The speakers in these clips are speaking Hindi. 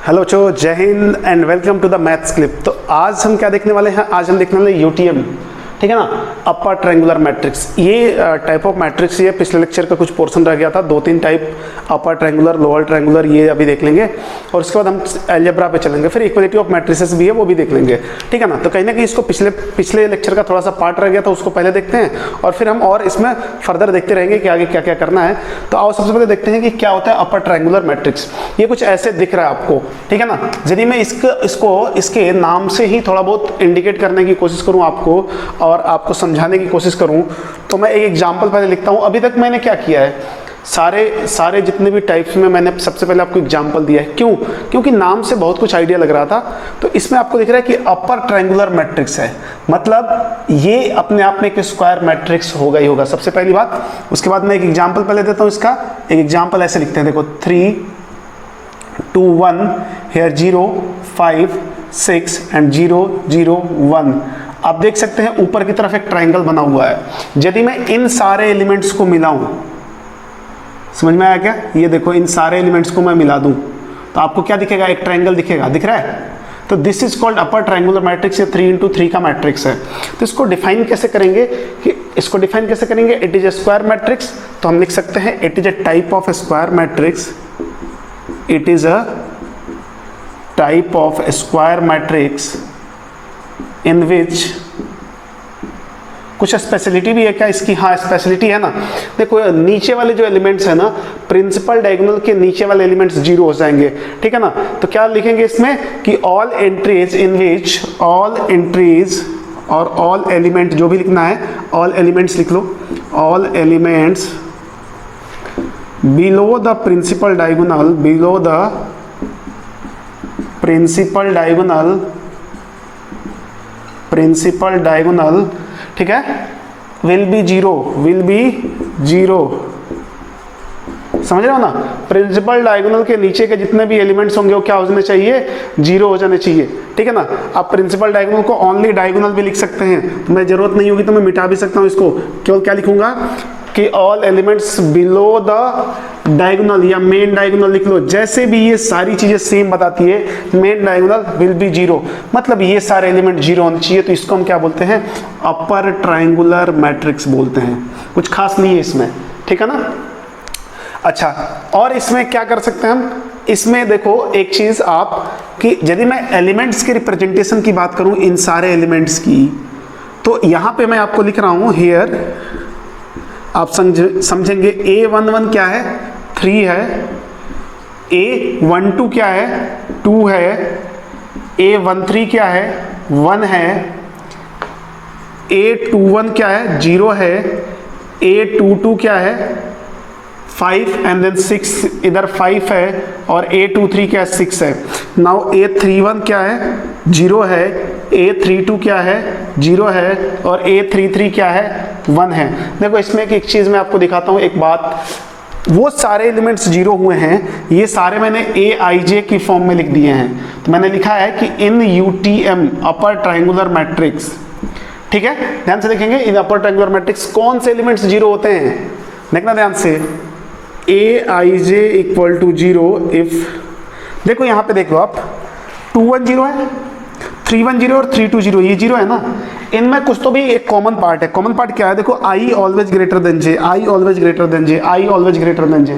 हेलो बच्चों, जय हिंद and welcome to the maths clip. तो आज हम क्या देखने वाले हैं? आज हम देखने वाले यूटीएम, ठीक है ना, अपर ट्रायंगुलर मैट्रिक्स। ये टाइप ऑफ मैट्रिक्स, ये पिछले लेक्चर का कुछ पोर्शन रह गया था, 2-3 type, upper triangular, lower triangular, ये अभी देख लेंगे। और उसके बाद हम अलजेब्रा पे चलेंगे, फिर इक्वलिटी ऑफ मैट्रिसेस भी है, वो भी देख लेंगे, ठीक है ना। तो कहीं ना कहीं इसको पिछले लेक्चर का थोड़ा सा पार्ट रह गया था, उसको पहले देखते हैं और फिर हम और इसमें फर्दर देखते रहेंगे कि आगे क्या क्या करना है। तो आओ सबसे पहले देखते हैं कि क्या होता है अपर ट्रायंगुलर मैट्रिक्स। ये कुछ ऐसे दिख रहा है आपको, ठीक है ना। यदि मैं इसके नाम से ही थोड़ा बहुत इंडिकेट करने की कोशिश करूं आपको और आपको समझाने की कोशिश करूं, तो मैं एक एग्जांपल पहले लिखता हूं। अभी तक मैंने क्या किया है, सारे जितने भी टाइप्स में मैंने सबसे पहले आपको एग्जांपल दिया है। क्यों? क्योंकि नाम से बहुत कुछ आइडिया लग रहा था। तो इसमें आपको दिख रहा है कि अपर ट्रायंगुलर मैट्रिक्स है, मतलब ये अपने आप में एक स्क्वायर मैट्रिक्स होगा ही होगा, सबसे पहली बात। उसके बाद मैं एक एग्जांपल पहले देता हूं इसका। एक एग्जांपल ऐसे लिखते हैं, देखो 3, 2, 1, here 0, 5, 6 and 0, 0, 1। आप देख सकते हैं ऊपर की तरफ एक ट्रायंगल बना हुआ है। यदि मैं इन सारे एलिमेंट्स को मिलाऊं, समझ में आया क्या? ये देखो, इन सारे एलिमेंट्स को मैं मिला दूं तो आपको क्या दिखेगा? एक ट्रायंगल दिखेगा, दिख रहा है? तो this is called upper triangular matrix. ये 3x3 का मैट्रिक्स है। तो इसको डिफाइन कैसे करेंगे it is A square matrix. तो हम लिख सकते हैं it is A type of square matrix. It is a type of square matrix in which कुछ स्पेशलिटी भी है क्या इसकी? हाँ, स्पेशलिटी है ना। देखो नीचे वाले जो एलिमेंट्स है ना, प्रिंसिपल डायगोनल के नीचे वाले एलिमेंट्स 0 हो जाएंगे, ठीक है ना। तो क्या लिखेंगे इसमें कि all entries in which all entries और ऑल एलिमेंट, जो भी लिखना है ऑल एलिमेंट्स लिख लो, all elements below the principal diagonal, ठीक है, will be zero। समझ रहे हो ना? प्रिंसिपल डायगोनल के नीचे के जितने भी एलिमेंट्स होंगे वो क्या हो जाने चाहिए? 0 हो जाने चाहिए, ठीक है ना। आप प्रिंसिपल डायगोनल को ओनली डायगोनल भी लिख सकते हैं, तो मैं जरूरत नहीं होगी तो मैं मिटा भी सकता हूँ इसको। केवल क्या लिखूंगा कि all elements below the diagonal या मेन डायगोनल लिख लो। जैसे भी ये सारी चीजें सेम बताती है, मेन डायगोनल विल बी 0, मतलब ये सारे एलिमेंट 0 होने चाहिए। तो इसको हम क्या बोलते हैं? अपर ट्रायंगुलर मैट्रिक्स बोलते हैं। कुछ खास नहीं है इसमें, ठीक है ना। अच्छा, और इसमें क्या कर सकते हैं हम? इसमें देखो एक चीज आप, कि यदि मैं एलिमेंट्स के रिप्रेजेंटेशन की बात करूं, इन सारे एलिमेंट्स की, तो यहां पे मैं आपको लिख रहा हूं हियर, आप समझेंगे A11 क्या है? 3 है। A12 क्या है? 2 है। A13 क्या है? 1 है। A21 क्या है? 0 है। A22 क्या है? 5 एंड देन 6, इधर 5 है, और A23 क्या है? 6 है। नाउ A31 क्या है? 0 है। A32 क्या है? 0 है। और A33 क्या है? 1 है। देखो इसमें एक चीज मैं आपको दिखाता हूं, एक बात। वो सारे एलिमेंट्स 0 हुए हैं, ये सारे मैंने AIJ की फॉर्म में लिख दिए हैं। तो मैंने लिखा है कि इन UTM अपर ट्रायंगुलर मैट्रिक्स, ठीक है। ध्यान से देखेंगे, इन अपर ट्रायंगुलर मैट्रिक्स कौन से एलिमेंट्स 0 होते हैं, देखना ध्यान से। AIJ इक्वल टू 0 इफ, देखो यहां पे देखो आप, 2 1 0 है, 3 1 0 और 3 2 0, ये 0 है ना। इनमें कुछ तो भी एक कॉमन पार्ट है। कॉमन पार्ट क्या है? देखो I always greater than J, I always greater than J, I always greater than J।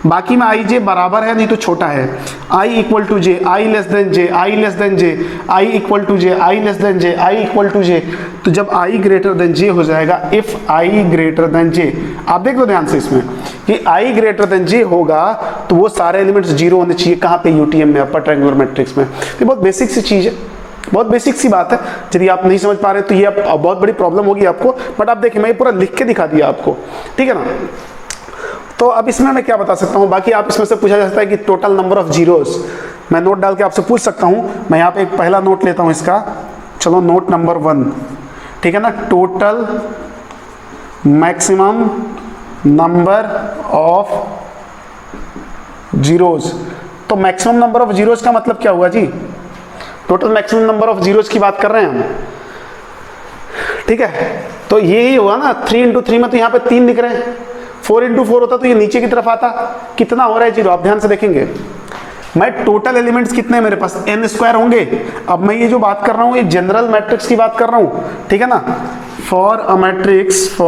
बाकी में I J बराबर है नहीं तो छोटा है। I equal to J, I less than J, I less than J, I equal to J, I less than J, I equal to J। तो जब I ग्रेटर देन J हो जाएगा, if I greater than J, आप देख लो ध्यान से इसमें कि I ग्रेटर देन J होगा तो वो सारे एलिमेंट्स 0 होने चाहिए। कहाँ पे? UTM में, अपर ट्रायंगुलर मैट्रिक्स में। ये बहुत बेसिक सी चीज है, बहुत बेसिक सी बात है। यदि आप नहीं समझ पा रहे तो ये बहुत बड़ी प्रॉब्लम होगी आपको, बट आप देखिए मैं पूरा लिख के दिखा दिया आपको, ठीक है ना। तो अब इसमें मैं क्या बता सकता हूं? बाकी आप इसमें से पूछा जा सकता है कि टोटल नंबर ऑफ जीरोस, मैं नोट डाल के आपसे पूछ सकता हूं। मैं यहाँ पे एक पहला नोट लेता हूं इसका, चलो नोट नंबर 1, ठीक है ना। Total maximum number of zeros. तो मैक्सिमम नंबर ऑफ जीरोस का मतलब क्या हुआ जी? Total maximum number of zeros की बात कर रहे हैं हम, ठीक है। तो यही हुआ ना, 3 इंटू 3 में तो यहाँ पे 3 दिख रहे हैं, 4 इंटू 4 होता तो ये नीचे की तरफ आता, कितना हो रहा है जीरो? आप ध्यान से देखेंगे मैं टोटल एलिमेंट्स कितने हैं मेरे पास, n स्क्वायर होंगे। अब मैं ये जो बात कर रहा हूँ ये जनरल मैट्रिक्स की बात कर रहा हूँ, ठीक है ना। For a matrix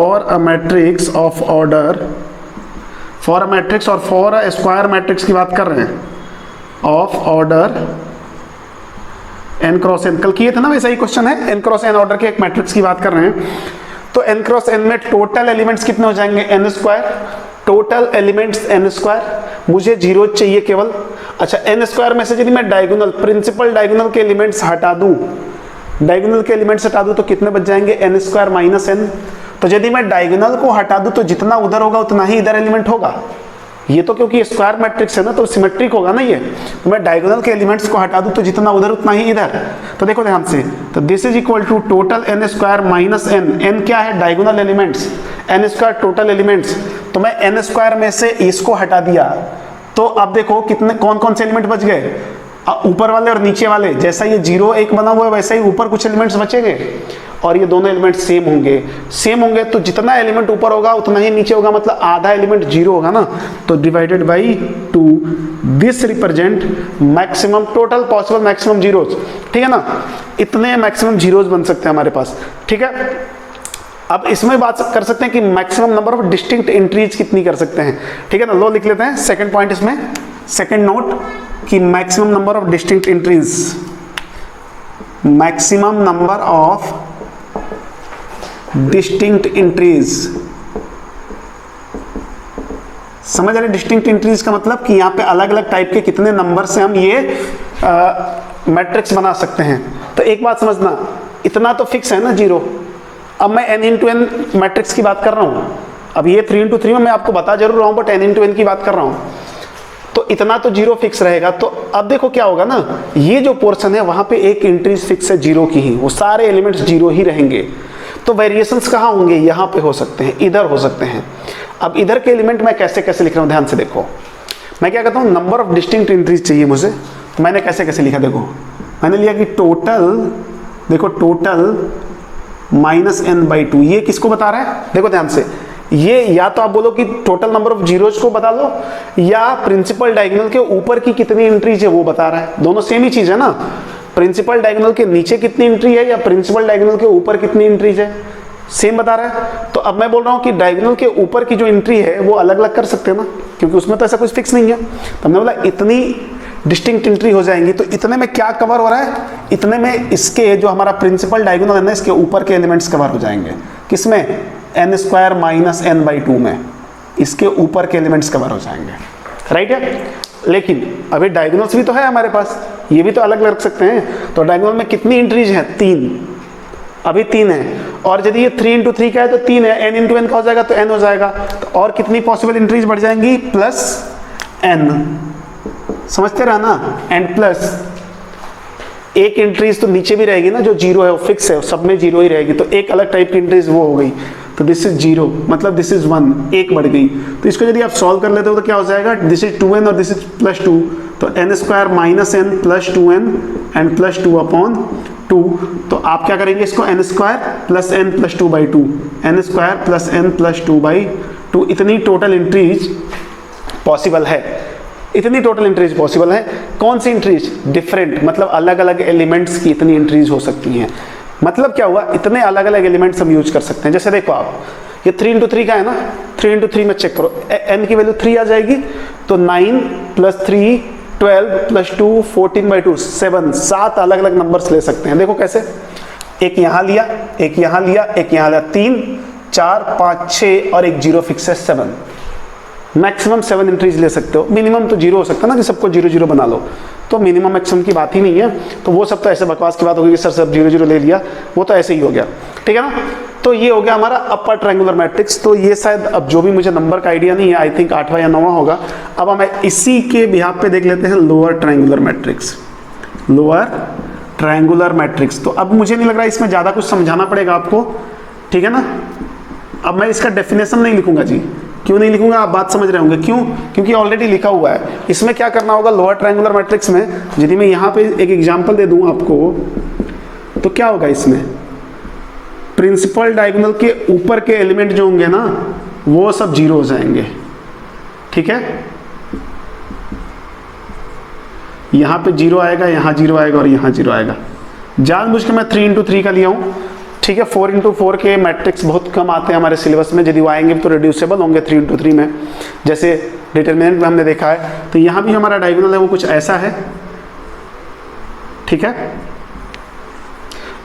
of order, for a matrix और फॉर अ स्क्वायर मैट्रिक्स की बात कर रहे हैं, of order n cross n। कल किए थे ना वैसा ही क्वेश्चन है, n क्रॉस n ऑर्डर के एक मैट्रिक्स की बात कर रहे हैं। तो n क्रॉस n में टोटल एलिमेंट्स कितने हो जाएंगे, n square. Total elements n square, मुझे जीरो चाहिए केवल। अच्छा, n स्क्वायर में से यदि मैं डायगोनल, प्रिंसिपल डायगोनल के एलिमेंट्स हटा दूं, डायगोनल के एलिमेंट्स हटा दूं तो कितने बच जाएंगे, n स्क्वायर माइनस n। तो यदि मैं डायगोनल को हटा दूं तो जितना उधर होगा उतना ही इधर एलिमेंट होगा। ये तो क्योंकि स्क्वायर मैट्रिक्स है ना तो सिमेट्रिक होगा ना ये। तो मैं डायगोनल के एलिमेंट्स को हटा दूं तो जितना उधर उतना ही इधर। तो देखो ध्यान से, तो this is equal to total n square minus n। n क्या है, diagonal elements, n square total elements. तो मैं n स्क्वायर में से इसको हटा दिया तो अब देखो कितने, कौन कौन से एलिमेंट बच गए, ऊपर वाले और नीचे वाले। जैसा ये 0 1 बना हुआ है वैसा ही ऊपर कुछ एलिमेंट्स बचेंगे और ये दोनों एलिमेंट सेम होंगे। तो जितना एलिमेंट ऊपर होगा उतना ही नीचे होगा, मतलब आधा एलिमेंट 0 होगा ना। तो divided by 2, this represent maximum, total possible maximum zeros, ठीक है ना। इतने मैक्सिमम जीरोज बन सकते हैं हमारे पास, ठीक है। अब इसमें बात कर सकते हैं कि maximum number of distinct entries कितनी कर सकते हैं, ठीक है ना। लो लिख लेते हैं सेकंड पॉइंट इसमें, सेकंड नोट कि maximum number of distinct entries, maximum number of distinct entries. समझ रहे, डिस्टिंक्ट एंट्रीज का मतलब कि यहां पे अलग अलग टाइप के कितने नंबर से हम ये मैट्रिक्स बना सकते हैं। तो एक बात समझना, इतना तो फिक्स है ना 0। अब मैं n इंटू n मैट्रिक्स की बात कर रहा हूं। अब ये 3 इंटू 3 में मैं आपको बता जरूर रहा हूं बट n इंटू n की बात कर रहा हूं। तो इतना तो 0 फिक्स रहेगा। तो अब देखो क्या होगा ना, ये जो पोर्शन है वहां पे एक एंट्रीज फिक्स है 0 की ही, वो सारे एलिमेंट्स 0 ही रहेंगे। तो वेरिएशंस कहाँ होंगे, यहाँ पे हो सकते हैं, इधर हो सकते हैं। अब इधर के एलिमेंट मैं कैसे कैसे लिख रहा हूँ, ध्यान से देखो। मैं क्या कहता हूँ, नंबर ऑफ डिस्टिंक्ट एंट्रीज चाहिए मुझे। तो मैंने कैसे कैसे लिखा, देखो मैंने लिया कि टोटल, देखो टोटल माइनस n/2। ये किसको बता रहा है, देखो ध्यान से, ये या तो आप बोलो कि टोटल नंबर ऑफ जीरोज को बता लो या प्रिंसिपल डायगोनल के ऊपर की कितनी एंट्रीज है वो बता रहा है। दोनों सेम ही चीज है ना, प्रिंसिपल डायगोनल के नीचे कितनी एंट्री है या प्रिंसिपल डायगोनल के ऊपर कितनी एंट्रीज है, सेम बता रहा है। तो अब मैं बोल रहा हूँ कि डायगोनल के ऊपर की जो एंट्री है वो अलग अलग कर सकते हैं ना, क्योंकि उसमें तो ऐसा कुछ फिक्स नहीं है। तो हमने बोला इतनी डिस्टिंक्ट एंट्री हो जाएंगी। तो इतने में क्या कवर हो रहा है, इतने में इसके जो हमारा प्रिंसिपल डायगोनल है ना, इसके ऊपर के एलिमेंट्स कवर हो जाएंगे। किसमें, n स्क्वायर माइनस n/2 में, इसके ऊपर के एलिमेंट्स कवर हो जाएंगे, राइट है। लेकिन अभी डायगोनल्स भी तो है हमारे पास, ये भी तो अलग रख सकते हैं। तो डायगोनल में कितनी एंट्रीज हैं, 3, अभी 3 है। और यदि ये 3 इंटू 3 का है तो 3 है, n इंटू n का हो जाएगा तो n हो जाएगा। तो और कितनी पॉसिबल एंट्रीज बढ़ जाएंगी, प्लस n। समझते रहा ना, n प्लस एक एंट्रीज तो नीचे भी रहेगी ना, जो 0 है वो फिक्स है, सब में 0 ही रहेगी। तो एक अलग टाइप की एंट्रीज वो हो गई। तो दिस इज 0, मतलब दिस इज 1, एक बढ़ गई। तो इसको यदि आप सॉल्व कर लेते हो तो क्या हो जाएगा, दिस इज 2n और दिस इज +2। तो n square minus n plus 2n and plus 2/2। तो आप क्या करेंगे, इसको n square plus n plus 2/2, n square plus n plus 2/2। इतनी टोटल एंट्रीज पॉसिबल है, इतनी टोटल एंट्रीज पॉसिबल है। कौन सी एंट्रीज, डिफरेंट, मतलब अलग अलग एलिमेंट्स की इतनी एंट्रीज हो सकती हैं। मतलब क्या हुआ, इतने अलग अलग एलिमेंट्स हम यूज कर सकते हैं। जैसे देखो आप, ये 3 इंटू 3 का है ना, 3 इंटू 3 में चेक करो, n की वैल्यू 3 आ जाएगी। तो 9 प्लस 3 12 प्लस 2 14/2 7 अलग अलग नंबर्स ले सकते हैं। देखो कैसे, एक यहाँ लिया, एक यहाँ लिया, एक यहाँ लिया, 3 4 5 6 और एक 0 फिक्स है 7। मैक्सिमम 7 एंट्रीज ले सकते हो। मिनिमम तो 0 हो सकता है ना कि सबको 0 0 बना लो, तो मिनिमम मैक्सिमम की बात ही नहीं है। तो वो सब तो ऐसे बकवास की बात होगी कि सर सब 0 0 ले लिया, वो तो ऐसे ही हो गया, ठीक है ना। तो ये हो गया हमारा अपर ट्रायंगुलर मैट्रिक्स। तो ये शायद, अब जो भी मुझे नंबर का आइडिया नहीं है, आई थिंक 8वां या 9वां होगा। अब हम इसी के बिहाफ पे देख लेते हैं lower triangular matrix, lower triangular matrix. तो अब मुझे नहीं लग रहा इसमें ज़्यादा कुछ समझाना पड़ेगा आपको, ठीक है ना। अब मैं इसका डेफिनेशन नहीं लिखूंगा जी, क्यों नहीं लिखूंगा, आप बात समझ रहे होंगे क्यों, क्योंकि ऑलरेडी लिखा हुआ है। इसमें क्या करना होगा, लोअर ट्रायंगुलर मैट्रिक्स में यदि मैं यहाँ पे एक एग्जांपल दे दूं आपको, तो क्या होगा, इसमें प्रिंसिपल डायगोनल के ऊपर के एलिमेंट जो होंगे ना वो सब 0 हो जाएंगे, ठीक है। यहाँ पे 0 आएगा, यहाँ 0 आएगा और यहाँ 0 आएगा। जानबूझ के मैं 3 इंटू 3 का लिया हूँ, ठीक है। 4 इंटू 4 के मैट्रिक्स बहुत कम आते हैं हमारे सिलेबस में, यदि वो आएंगे तो रिड्यूसेबल होंगे 3 इंटू 3 में, जैसे डिटर्मिनेंट में हमने देखा है। तो यहाँ भी हमारा डायगोनल है वो कुछ ऐसा है, ठीक है।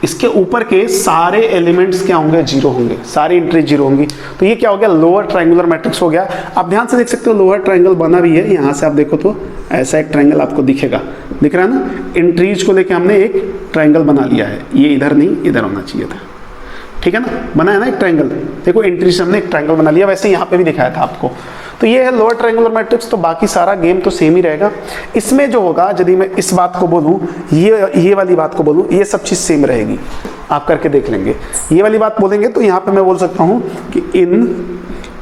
इसके ऊपर के सारे एलिमेंट्स क्या होंगे, 0 होंगे, सारी एंट्री 0 होंगी। तो ये क्या हो गया, लोअर ट्रायंगुलर मैट्रिक्स हो गया। आप ध्यान से देख सकते हो लोअर ट्रायंगल बना भी है, यहाँ से आप देखो तो ऐसा एक ट्रायंगल आपको दिखेगा, दिख रहा है ना। एंट्रीज को लेके हमने एक ट्रायंगल बना लिया है, ये इधर नहीं इधर होना चाहिए था, ठीक है ना। बना है ना एक ट्रायंगल, देखो एंट्री से हमने एक ट्रायंगल बना लिया, वैसे यहाँ पे भी दिखाया था आपको। तो ये है लोअर ट्रायंगुलर मैट्रिक्स। तो बाकी सारा गेम तो सेम ही रहेगा। इसमें जो होगा, यदि मैं इस बात को बोलूँ, ये वाली बात को बोलूँ, ये सब चीज़ सेम रहेगी, आप करके देख लेंगे। ये वाली बात बोलेंगे तो यहाँ पे मैं बोल सकता हूँ कि इन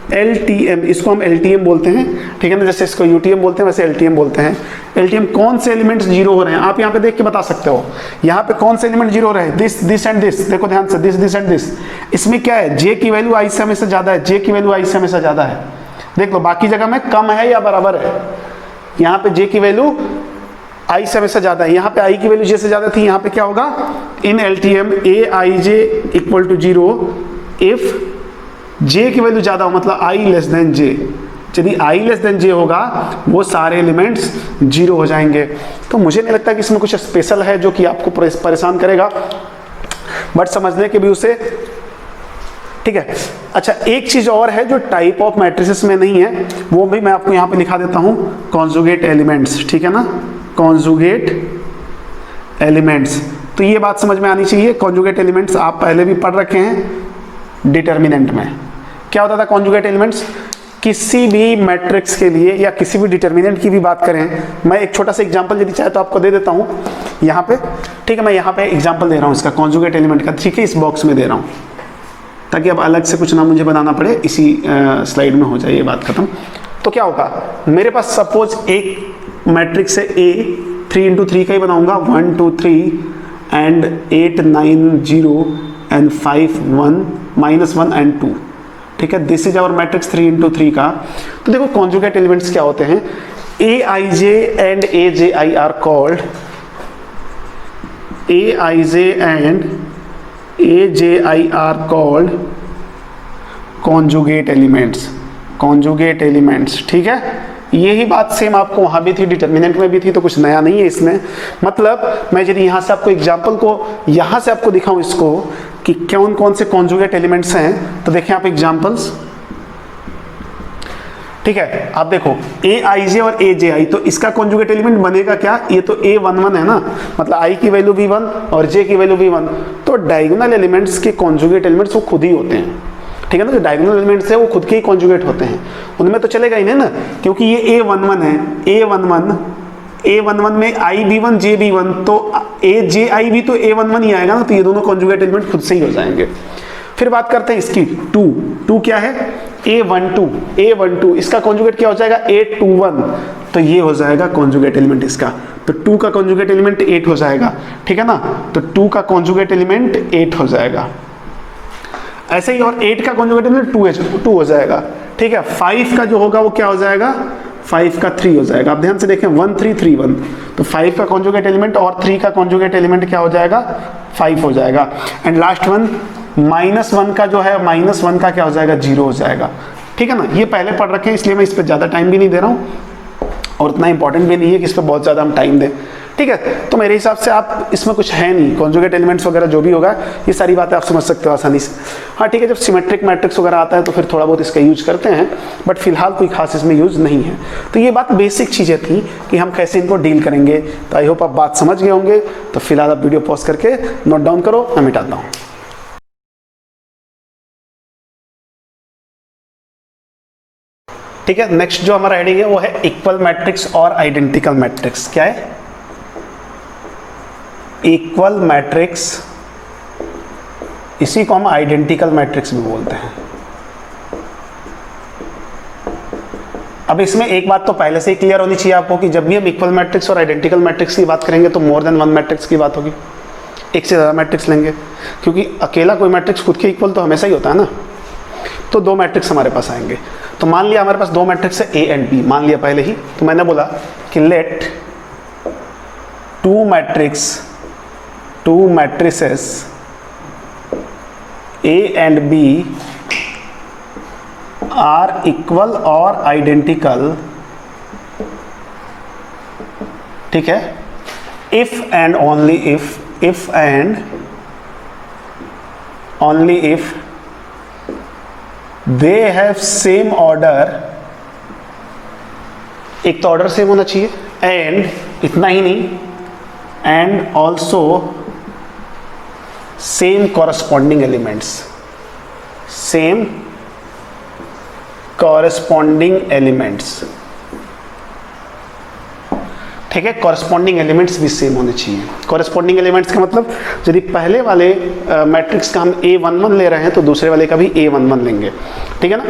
LTM, इसको हम LTM बोलते हैं, ठीक है ना। जैसे इसको UTM बोलते हैं, वैसे LTM बोलते हैं। LTM कौन से एलिमेंट्स 0 हो रहे हैं, आप यहाँ पे देख के बता सकते हो। यहाँ पे कौन से एलिमेंट 0 हो रहे हैं, दिस एंड दिस, देखो ध्यान से, दिस एंड दिस। इसमें क्या है, J की वैल्यू I से हमेशा ज़्यादा है, J की वैल्यू I से हमेशा ज़्यादा है। देख लो बाकी जगह में कम है या बराबर है, यहाँ पे J की वैल्यू I से हमेशा ज़्यादा है, यहाँ पे I की वैल्यू J से ज़्यादा थी। यहाँ पे क्या होगा, in LTM Aij equal to 0 if J की वैल्यू ज़्यादा हो, मतलब I लेस देन J। यदि I लेस देन J होगा, वो सारे एलिमेंट्स 0 हो जाएंगे। तो मुझे नहीं लगता कि इसमें कुछ स्पेशल है जो कि आपको परेशान करेगा, बट समझने के भी उसे, ठीक है। अच्छा, एक चीज़ और है जो टाइप ऑफ मैट्रिसेस में नहीं है, वो भी मैं आपको यहाँ पे लिखा देता हूँ, कॉन्जुगेट एलिमेंट्स, ठीक है ना, कॉन्जुगेट एलिमेंट्स। तो ये बात समझ में आनी चाहिए। कॉन्जुगेट एलिमेंट्स आप पहले भी पढ़ रखे हैं डिटर्मिनेंट में। क्या होता था कॉन्जुगेट एलिमेंट्स, किसी भी मैट्रिक्स के लिए या किसी भी डिटर्मिनेंट की भी बात करें, मैं एक छोटा सा एग्जांपल यदि चाहे तो आपको दे देता हूँ यहाँ पे, ठीक है। मैं यहाँ पे एग्जांपल दे रहा हूँ इसका कॉन्जुगेट एलिमेंट का, ठीक है, इस बॉक्स में दे रहा हूँ, ताकि अब अलग से कुछ ना मुझे बनाना पड़े, इसी स्लाइड में हो जाए ये बात खत्म। तो क्या होगा, मेरे पास सपोज एक मैट्रिक्स है A, 3 इंटू 3 का ही बनाऊंगा, 1 2 3 एंड 8 9 0 एंड 5 1 -1 एंड 2, ठीक है। This is our matrix 3 into 3 का। तो देखो कॉन्जुगेट एलिमेंट्स क्या होते हैं, Aij and Aji are called, Aij and Aji are called conjugate elements, conjugate elements, ठीक है। यही बात सेम आपको वहाँ भी थी, डिटर्मिनेंट में भी थी, तो कुछ नया नहीं है इसमें। मतलब मैं यदि यहाँ से आपको एग्जाम्पल को यहाँ से आपको दिखाऊं इसको कि कौन कौन से कॉन्जुगेट एलिमेंट्स हैं, तो देखें आप एग्जाम्पल्स, ठीक है। आप देखो Aij और Abi, तो इसका कॉन्जुगेट एलिमेंट बनेगा क्या, ये तो A11 है ना, मतलब I की वैल्यू B1 और J की वैल्यू B1। तो डायगोनल एलिमेंट्स के कॉन्जुगेट एलिमेंट्स वो खुद ही होते हैं, ठीक है ना। जो डायगोनल एलिमेंट्स है वो खुद के ही कॉन्जुगेट होते हैं, उनमें तो चलेगा ही नहीं ना, क्योंकि ये A11 है, A11 में IB1 JB1, तो AJI भी तो A11 ही आएगा ना, तो ये दोनों कॉन्जुगेट एलिमेंट खुद से ही हो जाएंगे। फिर बात करते हैं इसकी 2 क्या है, A12, इसका कॉन्जुगेट क्या हो जाएगा, A21, तो ये हो जाएगा कॉन्जुगेट एलिमेंट इसका। तो 2 का कॉन्जुगेट एलिमेंट 8 हो जाएगा, ठीक है ना। तो 2 का कॉन्जुगेट एलिमेंट 8 हो जाएगा। ऐसे ही और 8 का कॉन्जुगेट एलिमेंट 2 हो जाएगा, ठीक है। 5 का जो होगा वो क्या हो जाएगा, 5 का 3 हो जाएगा। आप ध्यान से देखें 1 3 3 1, तो 5 का कॉन्जुगेट एलिमेंट और 3 का कॉन्जुगेट एलिमेंट क्या हो जाएगा, 5 हो जाएगा। एंड लास्ट वन -1 का जो है, -1 का क्या हो जाएगा, 0 हो जाएगा, ठीक है ना। ये पहले पढ़ रखे हैं, इसलिए मैं इस पर ज़्यादा टाइम भी नहीं दे रहा हूँ, और उतना इंपॉर्टेंट भी नहीं है कि इस पर बहुत ज़्यादा हम टाइम दें, ठीक है। तो मेरे हिसाब से आप इसमें कुछ है नहीं, कॉन्जुगेट एलिमेंट्स वगैरह जो भी होगा, ये सारी बातें आप समझ सकते हो आसानी से। हाँ ठीक है, जब सिमेट्रिक मैट्रिक्स वगैरह आता है तो फिर थोड़ा बहुत इसका यूज करते हैं, बट फिलहाल कोई खास इसमें यूज नहीं है। तो ये बात बेसिक चीज़ें थी कि हम कैसे इनको डील करेंगे। तो आई होप आप बात समझ गए होंगे। तो फिलहाल आप वीडियो पॉज करके नोट डाउन करो, मैं मिटाता हूँ। ठीक है, नेक्स्ट जो हमारा हेडिंग है वो है इक्वल मैट्रिक्स और आइडेंटिकल मैट्रिक्स। क्या है, इक्वल मैट्रिक्स, इसी को हम आइडेंटिकल मैट्रिक्स भी बोलते हैं। अब इसमें एक बात तो पहले से ही क्लियर होनी चाहिए आपको कि जब भी हम इक्वल मैट्रिक्स और आइडेंटिकल मैट्रिक्स की बात करेंगे तो मोर देन वन मैट्रिक्स की बात होगी, एक से ज़्यादा मैट्रिक्स लेंगे, क्योंकि अकेला कोई मैट्रिक्स खुद के इक्वल तो हमेशा ही होता है ना। तो दो मैट्रिक्स हमारे पास आएंगे। तो मान लिया हमारे पास दो मैट्रिक्स है A एंड B, मान लिया पहले ही। तो मैंने बोला कि late two matrices A and B are equal or identical, ठीक है, if and only if they have same order, एक तो ऑर्डर सेम होना चाहिए, एंड इतना ही नहीं, and also same corresponding elements, ठीक है, कॉरस्पॉन्डिंग एलिमेंट्स भी सेम होने चाहिए। कॉरस्पॉन्डिंग एलिमेंट्स का मतलब यदि पहले वाले मैट्रिक्स का हम A11 ले रहे हैं तो दूसरे वाले का भी A11 लेंगे, ठीक है ना।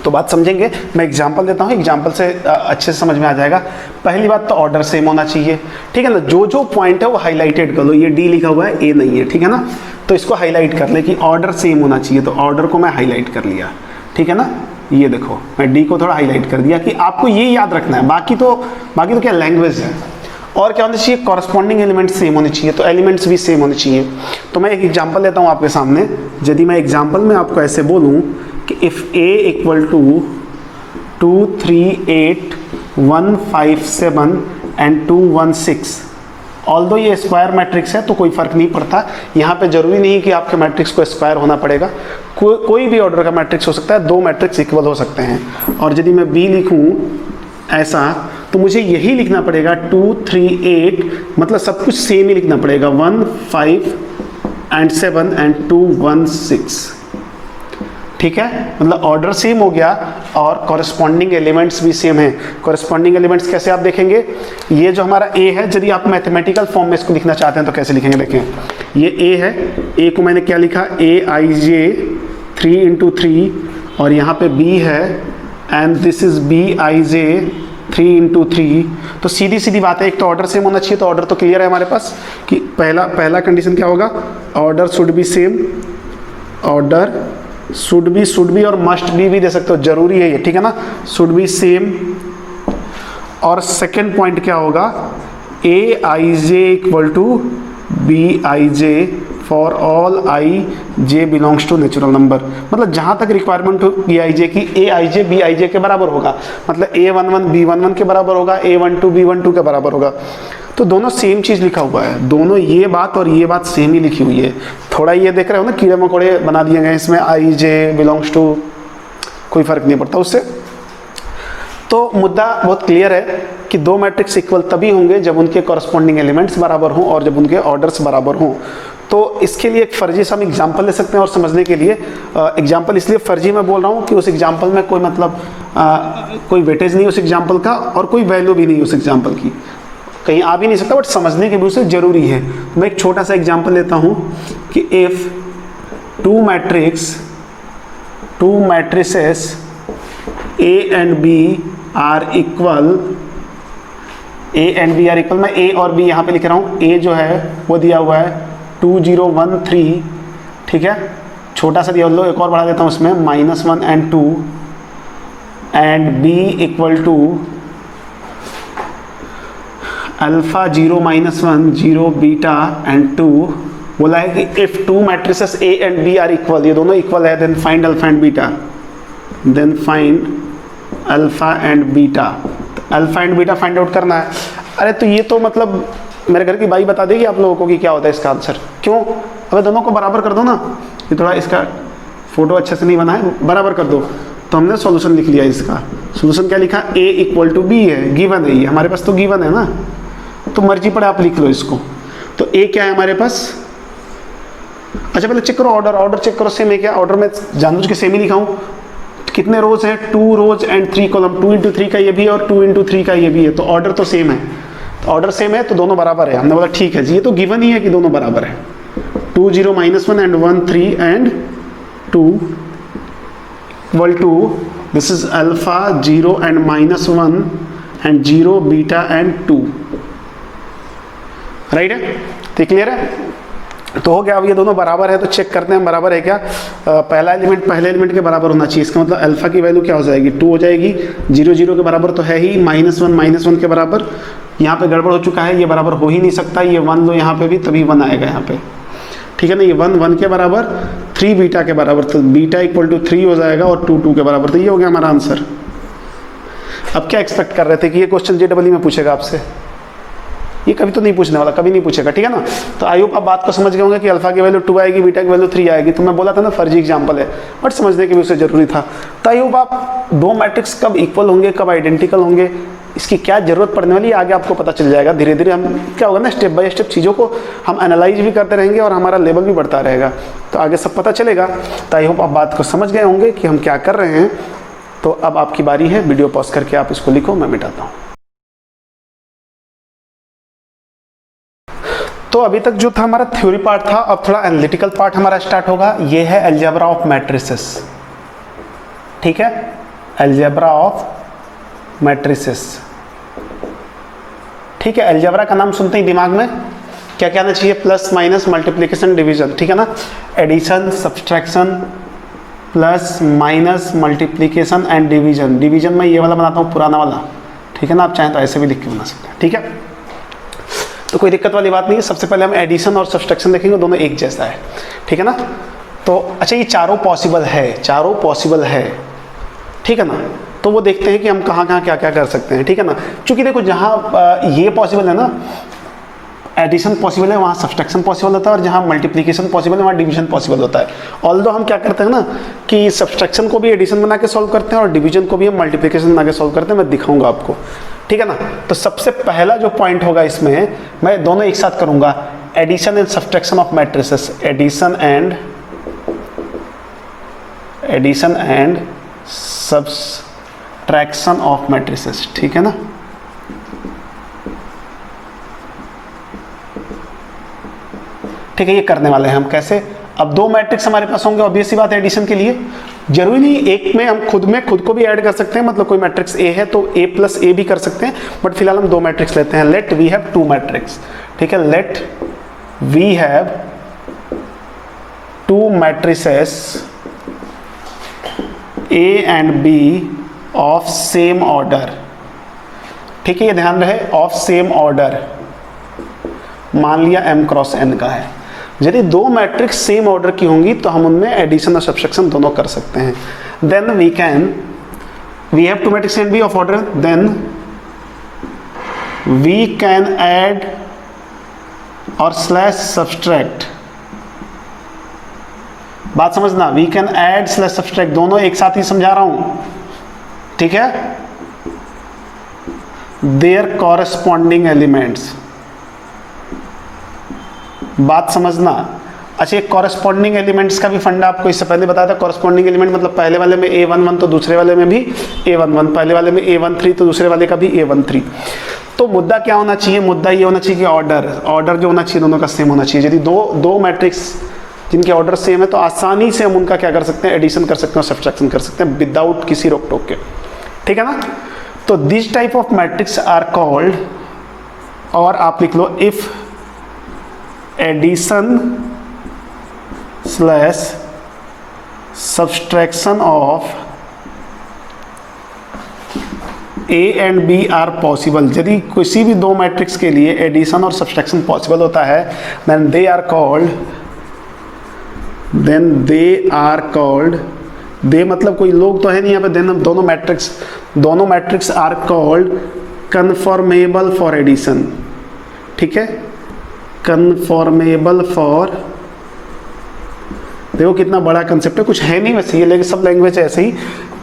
तो बात समझेंगे, मैं एग्जांपल देता हूँ, एग्जांपल से अच्छे से समझ में आ जाएगा। पहली बात तो ऑर्डर सेम होना चाहिए, ठीक है ना। जो जो पॉइंट है वो हाईलाइटेड कर लो, ये डी लिखा हुआ है, ए नहीं है, ठीक है ना, तो इसको हाईलाइट कर ले कि ऑर्डर सेम होना चाहिए, तो ऑर्डर को मैं हाईलाइट कर लिया, ठीक है ना। ये देखो मैं डी को थोड़ा हाईलाइट कर दिया कि आपको ये याद रखना है, बाकी तो क्या लैंग्वेज है। और क्या होना चाहिए, कॉरस्पॉन्डिंग एलिमेंट्स सेम होने चाहिए, तो एलिमेंट्स भी सेम होने चाहिए। तो मैं एक एग्जांपल लेता हूँ आपके सामने। यदि मैं एग्जांपल में आपको ऐसे बोलूँ कि if A equal to 2 3 8 1 5 7 and 2 1 6, although ये स्क्वायर मैट्रिक्स है तो कोई फ़र्क नहीं पड़ता, यहाँ पे जरूरी नहीं कि आपके मैट्रिक्स को स्क्वायर होना पड़ेगा, कोई भी ऑर्डर का मैट्रिक्स हो सकता है, दो मैट्रिक्स इक्वल हो सकते हैं। और यदि मैं B लिखूँ ऐसा, तो मुझे यही लिखना पड़ेगा 2 3 8, मतलब सब कुछ सेम ही लिखना पड़ेगा, 1 5 एंड 7 एंड 2 1 6, ठीक है, मतलब ऑर्डर सेम हो गया और कॉरस्पॉन्डिंग एलिमेंट्स भी सेम है। कॉरस्पॉन्डिंग एलिमेंट्स कैसे आप देखेंगे, ये जो हमारा A है, यदि आप मैथमेटिकल फॉर्म में इसको लिखना चाहते हैं तो कैसे लिखेंगे, देखें ये A है, A को मैंने क्या लिखा, Aij 3 इंटू 3, और यहाँ पे B है and this is Bij 3 into 3। तो सीधी सीधी बात है, एक तो ऑर्डर सेम होना चाहिए, तो ऑर्डर तो क्लियर है हमारे पास कि पहला कंडीशन क्या होगा, order should be same, order should be और मस्ट बी भी दे सकते हो, जरूरी है ये, ठीक है ना, शुड बी सेम। और सेकेंड पॉइंट क्या होगा, Aij equal to Bij for all ij belongs to natural number, मतलब जहाँ तक रिक्वायरमेंट हो Aij की, Aij Bij के बराबर होगा, मतलब A11 B11 के बराबर होगा, A12 B12 के बराबर होगा। तो दोनों सेम चीज़ लिखा हुआ है, दोनों ये बात और ये बात सेम ही लिखी हुई है। थोड़ा ये देख रहे हो ना, कीड़े मकोड़े बना दिए गए इसमें, Ij बिलोंग्स टू, कोई फ़र्क नहीं पड़ता उससे। तो मुद्दा बहुत क्लियर है कि दो मैट्रिक्स इक्वल तभी होंगे जब उनके कॉरस्पॉन्डिंग एलिमेंट्स बराबर हों और जब उनके ऑर्डर्स बराबर हों। तो इसके लिए एक फर्जी से हम एग्जाम्पल ले सकते हैं और समझने के लिए एग्जाम्पल इसलिए फर्जी मैं बोल रहा हूँ कि उस एग्जाम्पल में कोई मतलब कोई वेटेज नहीं उस एग्जाम्पल का और कोई वैल्यू भी नहीं उस एग्जाम्पल की, कहीं आ भी नहीं सकता, बट समझने के व्यू से ज़रूरी है। मैं एक छोटा सा एग्जाम्पल लेता हूँ कि if two matrices A and B are equal, मैं A और B यहाँ पे लिख रहा हूँ। A जो है वो दिया हुआ है 2 0 1 3, ठीक है, छोटा सा दिया लो, एक और बढ़ा देता हूँ उसमें, -1 and 2, and B equal to alpha 0 -1 0 beta and 2। बोला है कि if two matrices A and B are equal, ये दोनों इक्वल है, then find alpha and beta, then find alpha and beta. तो alpha and beta find out करना है। अरे तो ये तो मतलब मेरे घर की बाई बता देगी आप लोगों को कि क्या होता है इसका आंसर। क्यों, अगर दोनों को बराबर कर दो ना, ये थोड़ा इसका फोटो अच्छे से नहीं बना है, बराबर कर दो, तो हमने सॉल्यूशन लिख लिया। इसका सॉल्यूशन क्या लिखा, A इक्वल टू B है, गिवन है, ये हमारे पास तो गिवन है ना, तो मर्जी पड़े आप लिख लो इसको। तो A क्या है हमारे पास, अच्छा पहले चेक करो ऑर्डर चेक करो सेम है क्या। ऑर्डर में जानबूझ के सेम ही लिखा हूँ। कितने रोज है, 2 रोज एंड 3 कॉलम, 2 इंटू 3 का ये भी है और 2 इंटू 3 का ये भी है, तो ऑर्डर तो सेम है। तो ऑर्डर सेम है तो दोनों बराबर है। हमने बोला ठीक है जी, ये तो गिवन ही है कि दोनों बराबर है। 2 0 -1 and 1 3 and 2 equal to, this is alpha 0 and -1 and 0 beta and 2, right है, तो क्लियर है। तो हो गया। अब ये दोनों बराबर है तो चेक करते हैं बराबर है क्या। पहला एलिमेंट पहले एलिमेंट के बराबर होना चाहिए, इसका मतलब अल्फा की वैल्यू क्या हो जाएगी, 2 हो जाएगी। 0 0 के बराबर तो है ही, -1 के बराबर, यहाँ पे गड़बड़ हो चुका है, ये बराबर हो ही नहीं सकता, ये 1 लो यहाँ पे भी तभी 1 आएगा यहाँ पे, ठीक है ना। ये 1 1 के बराबर, 3 बीटा के बराबर, तो बीटा इक्वल टू 3 हो जाएगा और 2 2 के बराबर, तो ये हो गया हमारा आंसर। अब क्या एक्सपेक्ट कर रहे थे कि ये क्वेश्चन JEE में पूछेगा आपसे, ये कभी तो नहीं पूछने वाला, कभी नहीं पूछेगा, ठीक है ना। तो आई होप आप बात को समझ गए होंगे कि अल्फा की वैल्यू 2 आएगी, बीटा की वैल्यू 3 आएगी। तो मैं बोला था ना फर्जी एग्जांपल है, बट समझने के भी उसे जरूरी था। तो आई होप आप दो मैट्रिक्स कब इक्वल होंगे, कब आइडेंटिकल होंगे, इसकी क्या जरूरत पड़ने वाली है आगे आपको पता चल जाएगा। धीरे धीरे हम क्या होगा ना, स्टेप बाय स्टेप चीज़ों को हम एनालाइज भी करते रहेंगे और हमारा लेवल भी बढ़ता रहेगा, तो आगे सब पता चलेगा। तो आई होप आप बात को समझ गए होंगे कि हम क्या कर रहे हैं। तो अब आपकी बारी है, वीडियो पॉज करके आप इसको लिखो, मैं मिटाता हूँ। तो अभी तक जो था हमारा थ्योरी पार्ट था, अब थोड़ा एनालिटिकल पार्ट हमारा स्टार्ट होगा। ये है अलजेब्रा ऑफ मैट्रिसेस, ठीक है, अलजेब्रा ऑफ मैट्रिसेस, ठीक है। अलजेब्रा का नाम सुनते ही दिमाग में क्या क्या आना चाहिए, प्लस माइनस मल्टीप्लिकेशन डिवीजन, ठीक है ना, addition subtraction plus minus multiplication and division. Division में ये वाला बनाता हूँ पुराना वाला, ठीक है ना, आप चाहें तो ऐसे भी लिख के बना सकते हैं, ठीक है। तो कोई दिक्कत वाली बात नहीं है। सबसे पहले हम एडिशन और सब्सट्रैक्शन देखेंगे, दोनों एक जैसा है, ठीक है ना। तो अच्छा, ये चारों पॉसिबल है, चारों पॉसिबल है, ठीक है ना। तो वो देखते हैं कि हम कहाँ कहाँ क्या क्या कर सकते हैं, ठीक है ना। क्योंकि देखो जहाँ ये पॉसिबल है ना, एडिशन पॉसिबल है, वहाँ सब्सट्रैक्शन पॉसिबल होता है, और जहाँ मल्टीप्लिकेशन पॉसिबल है वहाँ डिवीजन पॉसिबल होता है। ऑल्दो हम क्या करते हैं ना कि सब्सट्रैक्शन को भी एडिशन बना के सॉल्व करते हैं और डिवीजन को भी हम मल्टीप्लिकेशन बना के सॉल्व करते हैं, मैं दिखाऊंगा आपको, ठीक है ना। तो सबसे पहला जो पॉइंट होगा इसमें, मैं दोनों एक साथ करूंगा, addition and subtraction of matrices, addition and subtraction of matrices, ठीक है ना। ठीक है, ये करने वाले हैं हम कैसे। अब दो मैट्रिक्स हमारे पास होंगे, ऑब्वियस सी बात है एडिशन के लिए, जरूरी नहीं एक में हम खुद को भी ऐड कर सकते हैं, मतलब कोई मैट्रिक्स ए है तो a प्लस ए भी कर सकते हैं, बट फिलहाल हम दो मैट्रिक्स लेते हैं। Let we have two matrix, ठीक है, let we have two matrices A and B of same order, ठीक है, ये ध्यान रहे, ऑफ सेम ऑर्डर। मान लिया m क्रॉस n का है। यदि दो मैट्रिक्स सेम ऑर्डर की होंगी तो हम उनमें एडिशन और सब्सट्रैक्शन दोनों कर सकते हैं। Then we have two matrix and B of order, then we can add और स्लैश सब्सट्रैक्ट। बात समझना, we can add slash subtract, दोनों एक साथ ही समझा रहा हूं, ठीक है, देयर कॉरेस्पॉन्डिंग एलिमेंट्स। बात समझना। अच्छा, एक कॉरेस्पॉन्डिंग एलिमेंट्स का भी फंडा आपको इससे पहले बताया था। कॉरेस्पॉन्डिंग एलिमेंट मतलब पहले वाले में a11 तो दूसरे वाले में भी a11, पहले वाले में a13 तो दूसरे वाले का भी a13। तो मुद्दा क्या होना चाहिए, मुद्दा ये होना चाहिए कि ऑर्डर जो होना चाहिए दोनों का सेम होना चाहिए। यदि दो मैट्रिक्स जिनके ऑर्डर सेम है तो आसानी से हम उनका क्या कर सकते हैं, एडिशन कर सकते हैं और सब्सट्रैक्शन कर सकते हैं विदाउट किसी रोक टोक के, ठीक है ना। तो this type of matrix are called, और आप लिख लो, if addition slash subtraction of A and B are possible. यदि किसी भी दो मैट्रिक्स के लिए एडिशन और सब्सट्रैक्शन पॉसिबल होता है, देन दे आर कॉल्ड, दे मतलब कोई लोग तो है नहीं यहाँ पे, देन दोनों matrix are called conformable for addition, ठीक है, कन्फॉर्मेबल फॉर। देखो कितना बड़ा कंसेप्ट है, कुछ है नहीं वैसे ये, लेकिन सब लैंग्वेज ऐसे ही,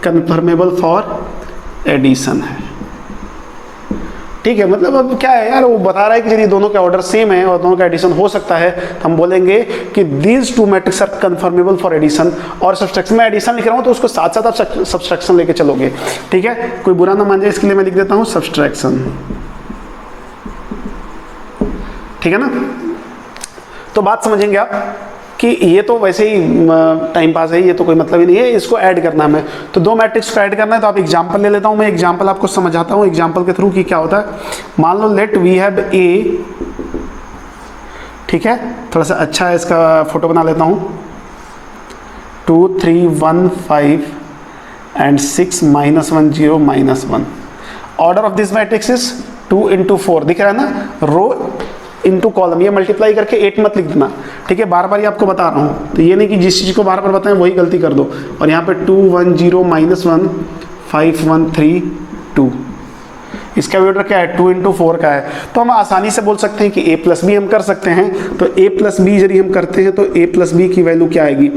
कन्फॉर्मेबल फॉर एडिशन है, ठीक है। मतलब अब क्या है यार, वो बता रहा है कि यदि दोनों के ऑर्डर सेम है और दोनों का एडिशन हो सकता है, हम बोलेंगे कि these two matrix are conformable for addition. और सब्सट्रैक्शन में एडिशन लिख रहा हूँ तो उसको साथ साथ आप सब्सट्रैक्शन लेके चलोगे, ठीक है, कोई बुरा ना मान जाए, इसके लिए मैं लिख देता हूँ सब्सट्रैक्शन, ठीक है ना। तो बात समझेंगे आप कि ये तो वैसे ही टाइम पास है, ये तो कोई मतलब ही नहीं है, इसको ऐड करना है हमें। तो दो मैट्रिक्स को ऐड करना है तो आप एग्जांपल ले लेता हूं, मैं एग्जांपल आपको समझाता हूं एग्जांपल के थ्रू कि क्या होता है। मान लो लेट वी हैव ए, ठीक है, थोड़ा सा अच्छा है, इसका फोटो बना लेता हूं, 2 3 1 5 and 6 -1 0 -1। Order of this matrix is 2 into 4 दिख रहा है ना, रो इंटू कॉलम, ये मल्टीप्लाई करके 8 मत लिख देना, ठीक है, बार बार ये आपको बता रहा हूँ, तो ये नहीं कि जिस चीज़ को बार बार बताएं वही गलती कर दो। और यहाँ पे 2 1 0 -1 5 1 3 2, इसका भी ऑर्डर क्या है 2 इंटू 4 का है। तो हम आसानी से बोल सकते हैं कि a प्लस बी हम कर सकते हैं, तो a प्लस बी यदि हम करते हैं तो a प्लस बी की वैल्यू क्या आएगी,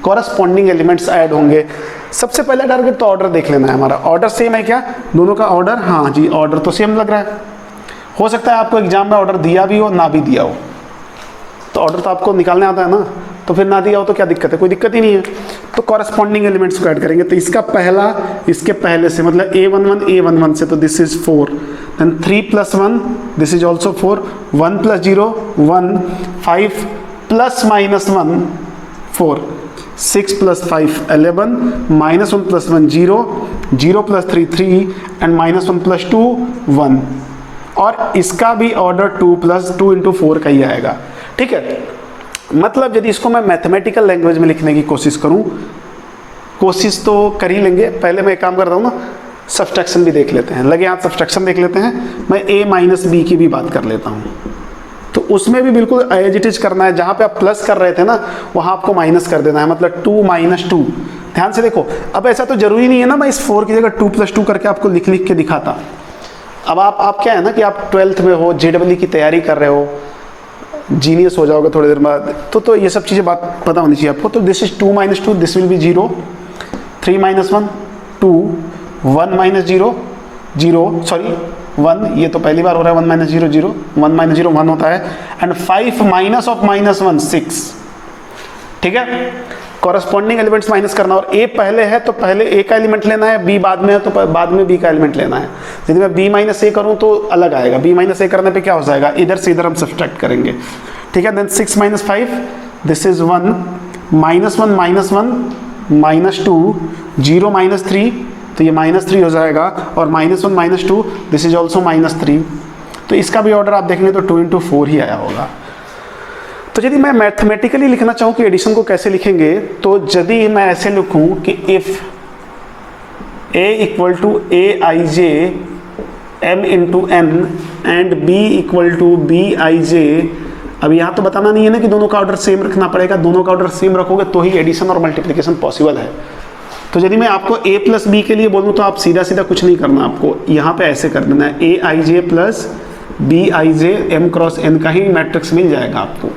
कॉरस्पॉन्डिंग एलिमेंट्स ऐड होंगे। सबसे पहले टारगेट तो ऑर्डर देख लेना है, हमारा ऑर्डर सेम है क्या, दोनों का ऑर्डर, हाँ जी ऑर्डर तो सेम लग रहा है। हो सकता है आपको एग्जाम में ऑर्डर दिया भी हो ना भी दिया हो, तो ऑर्डर तो आपको निकालने आता है ना, तो फिर ना दिया हो तो क्या दिक्कत है, कोई दिक्कत ही नहीं है। तो कॉरस्पॉन्डिंग एलिमेंट्स को ऐड करेंगे, तो इसका पहला इसके पहले से मतलब a11 से, तो this is 4, then 3 + 1 this is also 4, 1 + 0 1, 5 ± 1 4, 6 + 5 11, -1 + 1 0, 0 + 3 3 and -1 + 2 1, और इसका भी ऑर्डर 2 + 2 इंटू 4 का ही आएगा, ठीक है। मतलब यदि इसको मैं मैथमेटिकल लैंग्वेज में लिखने की कोशिश करूं, कोशिश तो कर ही लेंगे, पहले मैं एक काम करता हूं ना, सब्सट्रैक्शन भी देख लेते हैं, लगे हाथ सब्सट्रैक्शन देख लेते हैं, मैं a - b की भी बात कर लेता हूं। तो उसमें भी बिल्कुल एज इट इज करना है, जहां पे आप प्लस कर रहे थे ना वहां आपको माइनस कर देना है, मतलब 2 - 2। ध्यान से देखो, अब ऐसा तो जरूरी नहीं है ना मैं इस 4 की जगह 2 + 2 करके आपको लिख लिख के दिखाता। अब आप क्या है ना कि आप 12th में हो, JEE की तैयारी कर रहे हो, जीनियस हो जाओगे थोड़ी देर बाद, तो ये सब चीज़ें बात पता होनी चाहिए आपको। तो this is 2 - 2, this will be 0, 3 - 1 2, 1 - 0 0, sorry 1, ये तो पहली बार हो रहा है, 1 - 0 0, 1 - 0 1 होता है, एंड 5 - 1 6, ठीक है। कॉरस्पॉन्डिंग एलिमेंट्स माइनस करना, और a पहले है तो पहले a का एलिमेंट लेना है, b बाद में है तो बाद में b का एलिमेंट लेना है। यदि मैं b - a करूं तो अलग आएगा, b - a करने पे क्या हो जाएगा, इधर से इधर हम सब्सट्रैक्ट करेंगे, ठीक है। देन 6 - 5 दिस इज 1, -1 - 1 -2, 0 - 3 तो ये -3 हो जाएगा, और -1 - 2 दिस इज ऑल्सो -3। तो इसका भी ऑर्डर आप देखेंगे तो 2 इंटू 4 ही आया होगा। तो यदि मैं मैथमेटिकली लिखना चाहूँ कि एडिशन को कैसे लिखेंगे, तो यदि मैं ऐसे लिखूँ कि if a = aij m × n and b = bij, अब यहाँ तो बताना नहीं है ना कि दोनों का ऑर्डर सेम रखना पड़ेगा, दोनों का ऑर्डर सेम रखोगे तो ही एडिशन और मल्टीप्लिकेशन पॉसिबल है। तो यदि मैं आपको a + b के लिए बोलूँ तो आप सीधा सीधा कुछ नहीं करना, आपको यहाँ पे ऐसे कर देना है, aij + bij m × n का ही मैट्रिक्स मिल जाएगा आपको।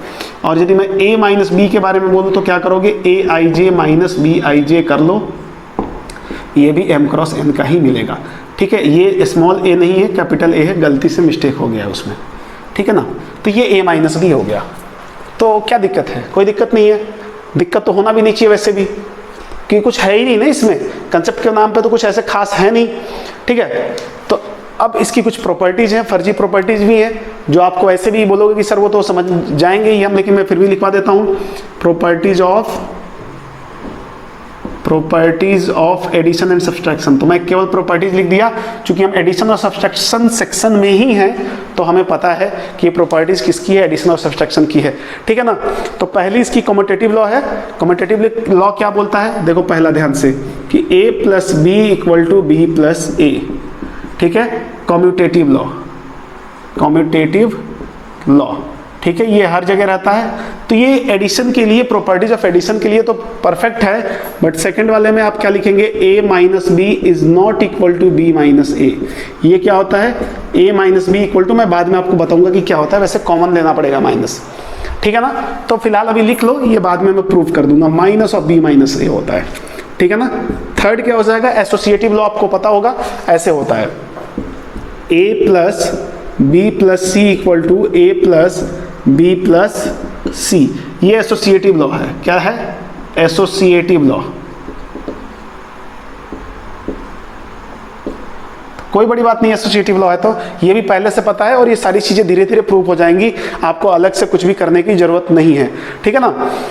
और यदि मैं a - b के बारे में बोलूँ तो क्या करोगे, aij - bij कर लो, ये भी m × n का ही मिलेगा, ठीक है। ये स्मॉल a नहीं है, कैपिटल A है, गलती से मिस्टेक हो गया है उसमें, ठीक है ना। तो ये a - b हो गया। तो क्या दिक्कत है, कोई दिक्कत नहीं है, दिक्कत तो होना भी नहीं चाहिए वैसे भी, कि कुछ है ही नहीं ना इसमें, कंसेप्ट के नाम पे तो कुछ ऐसे खास है नहीं, ठीक है। तो अब इसकी कुछ प्रॉपर्टीज़ हैं, फर्जी प्रॉपर्टीज़ भी हैं, जो आपको ऐसे भी बोलोगे कि सर वो तो समझ जाएंगे ही हम, लेकिन मैं फिर भी लिखवा देता हूँ, properties of addition and subtraction. तो मैं केवल प्रॉपर्टीज लिख दिया, क्योंकि हम एडिशन और सब्सट्रैक्शन सेक्शन में ही हैं, तो हमें पता है कि ये प्रॉपर्टीज किसकी है, एडिशन और सब्सट्रैक्शन की है, ठीक है ना। तो पहली इसकी कम्यूटेटिव लॉ है। कम्यूटेटिव लॉ क्या बोलता है, देखो पहला ध्यान से कि a + b = b + a, ठीक है, कम्यूटेटिव लॉ, ठीक है, ये हर जगह रहता है। तो ये एडिशन के लिए, प्रॉपर्टीज ऑफ एडिशन के लिए तो परफेक्ट है, बट सेकंड वाले में आप क्या लिखेंगे, a - b is not equal to b - a। ये क्या होता है, a - b इक्वल टू, मैं बाद में आपको बताऊंगा कि क्या होता है, वैसे कॉमन लेना पड़ेगा माइनस, ठीक है ना। तो फिलहाल अभी लिख लो, ये बाद में मैं प्रूव कर दूंगा, -b - a होता है, ठीक है ना। थर्ड क्या हो जाएगा, एसोसिएटिव लॉ आपको पता होगा, ऐसे होता है, a + b + c = a + b + c। ये एसोसिएटिव लॉ है, क्या है, एसोसिएटिव लॉ। कोई बड़ी बात नहीं, एसोसिएटिव लॉ है तो ये भी पहले से पता है, और ये सारी चीजें धीरे धीरे प्रूव हो जाएंगी, आपको अलग से कुछ भी करने की जरूरत नहीं है, ठीक है ना।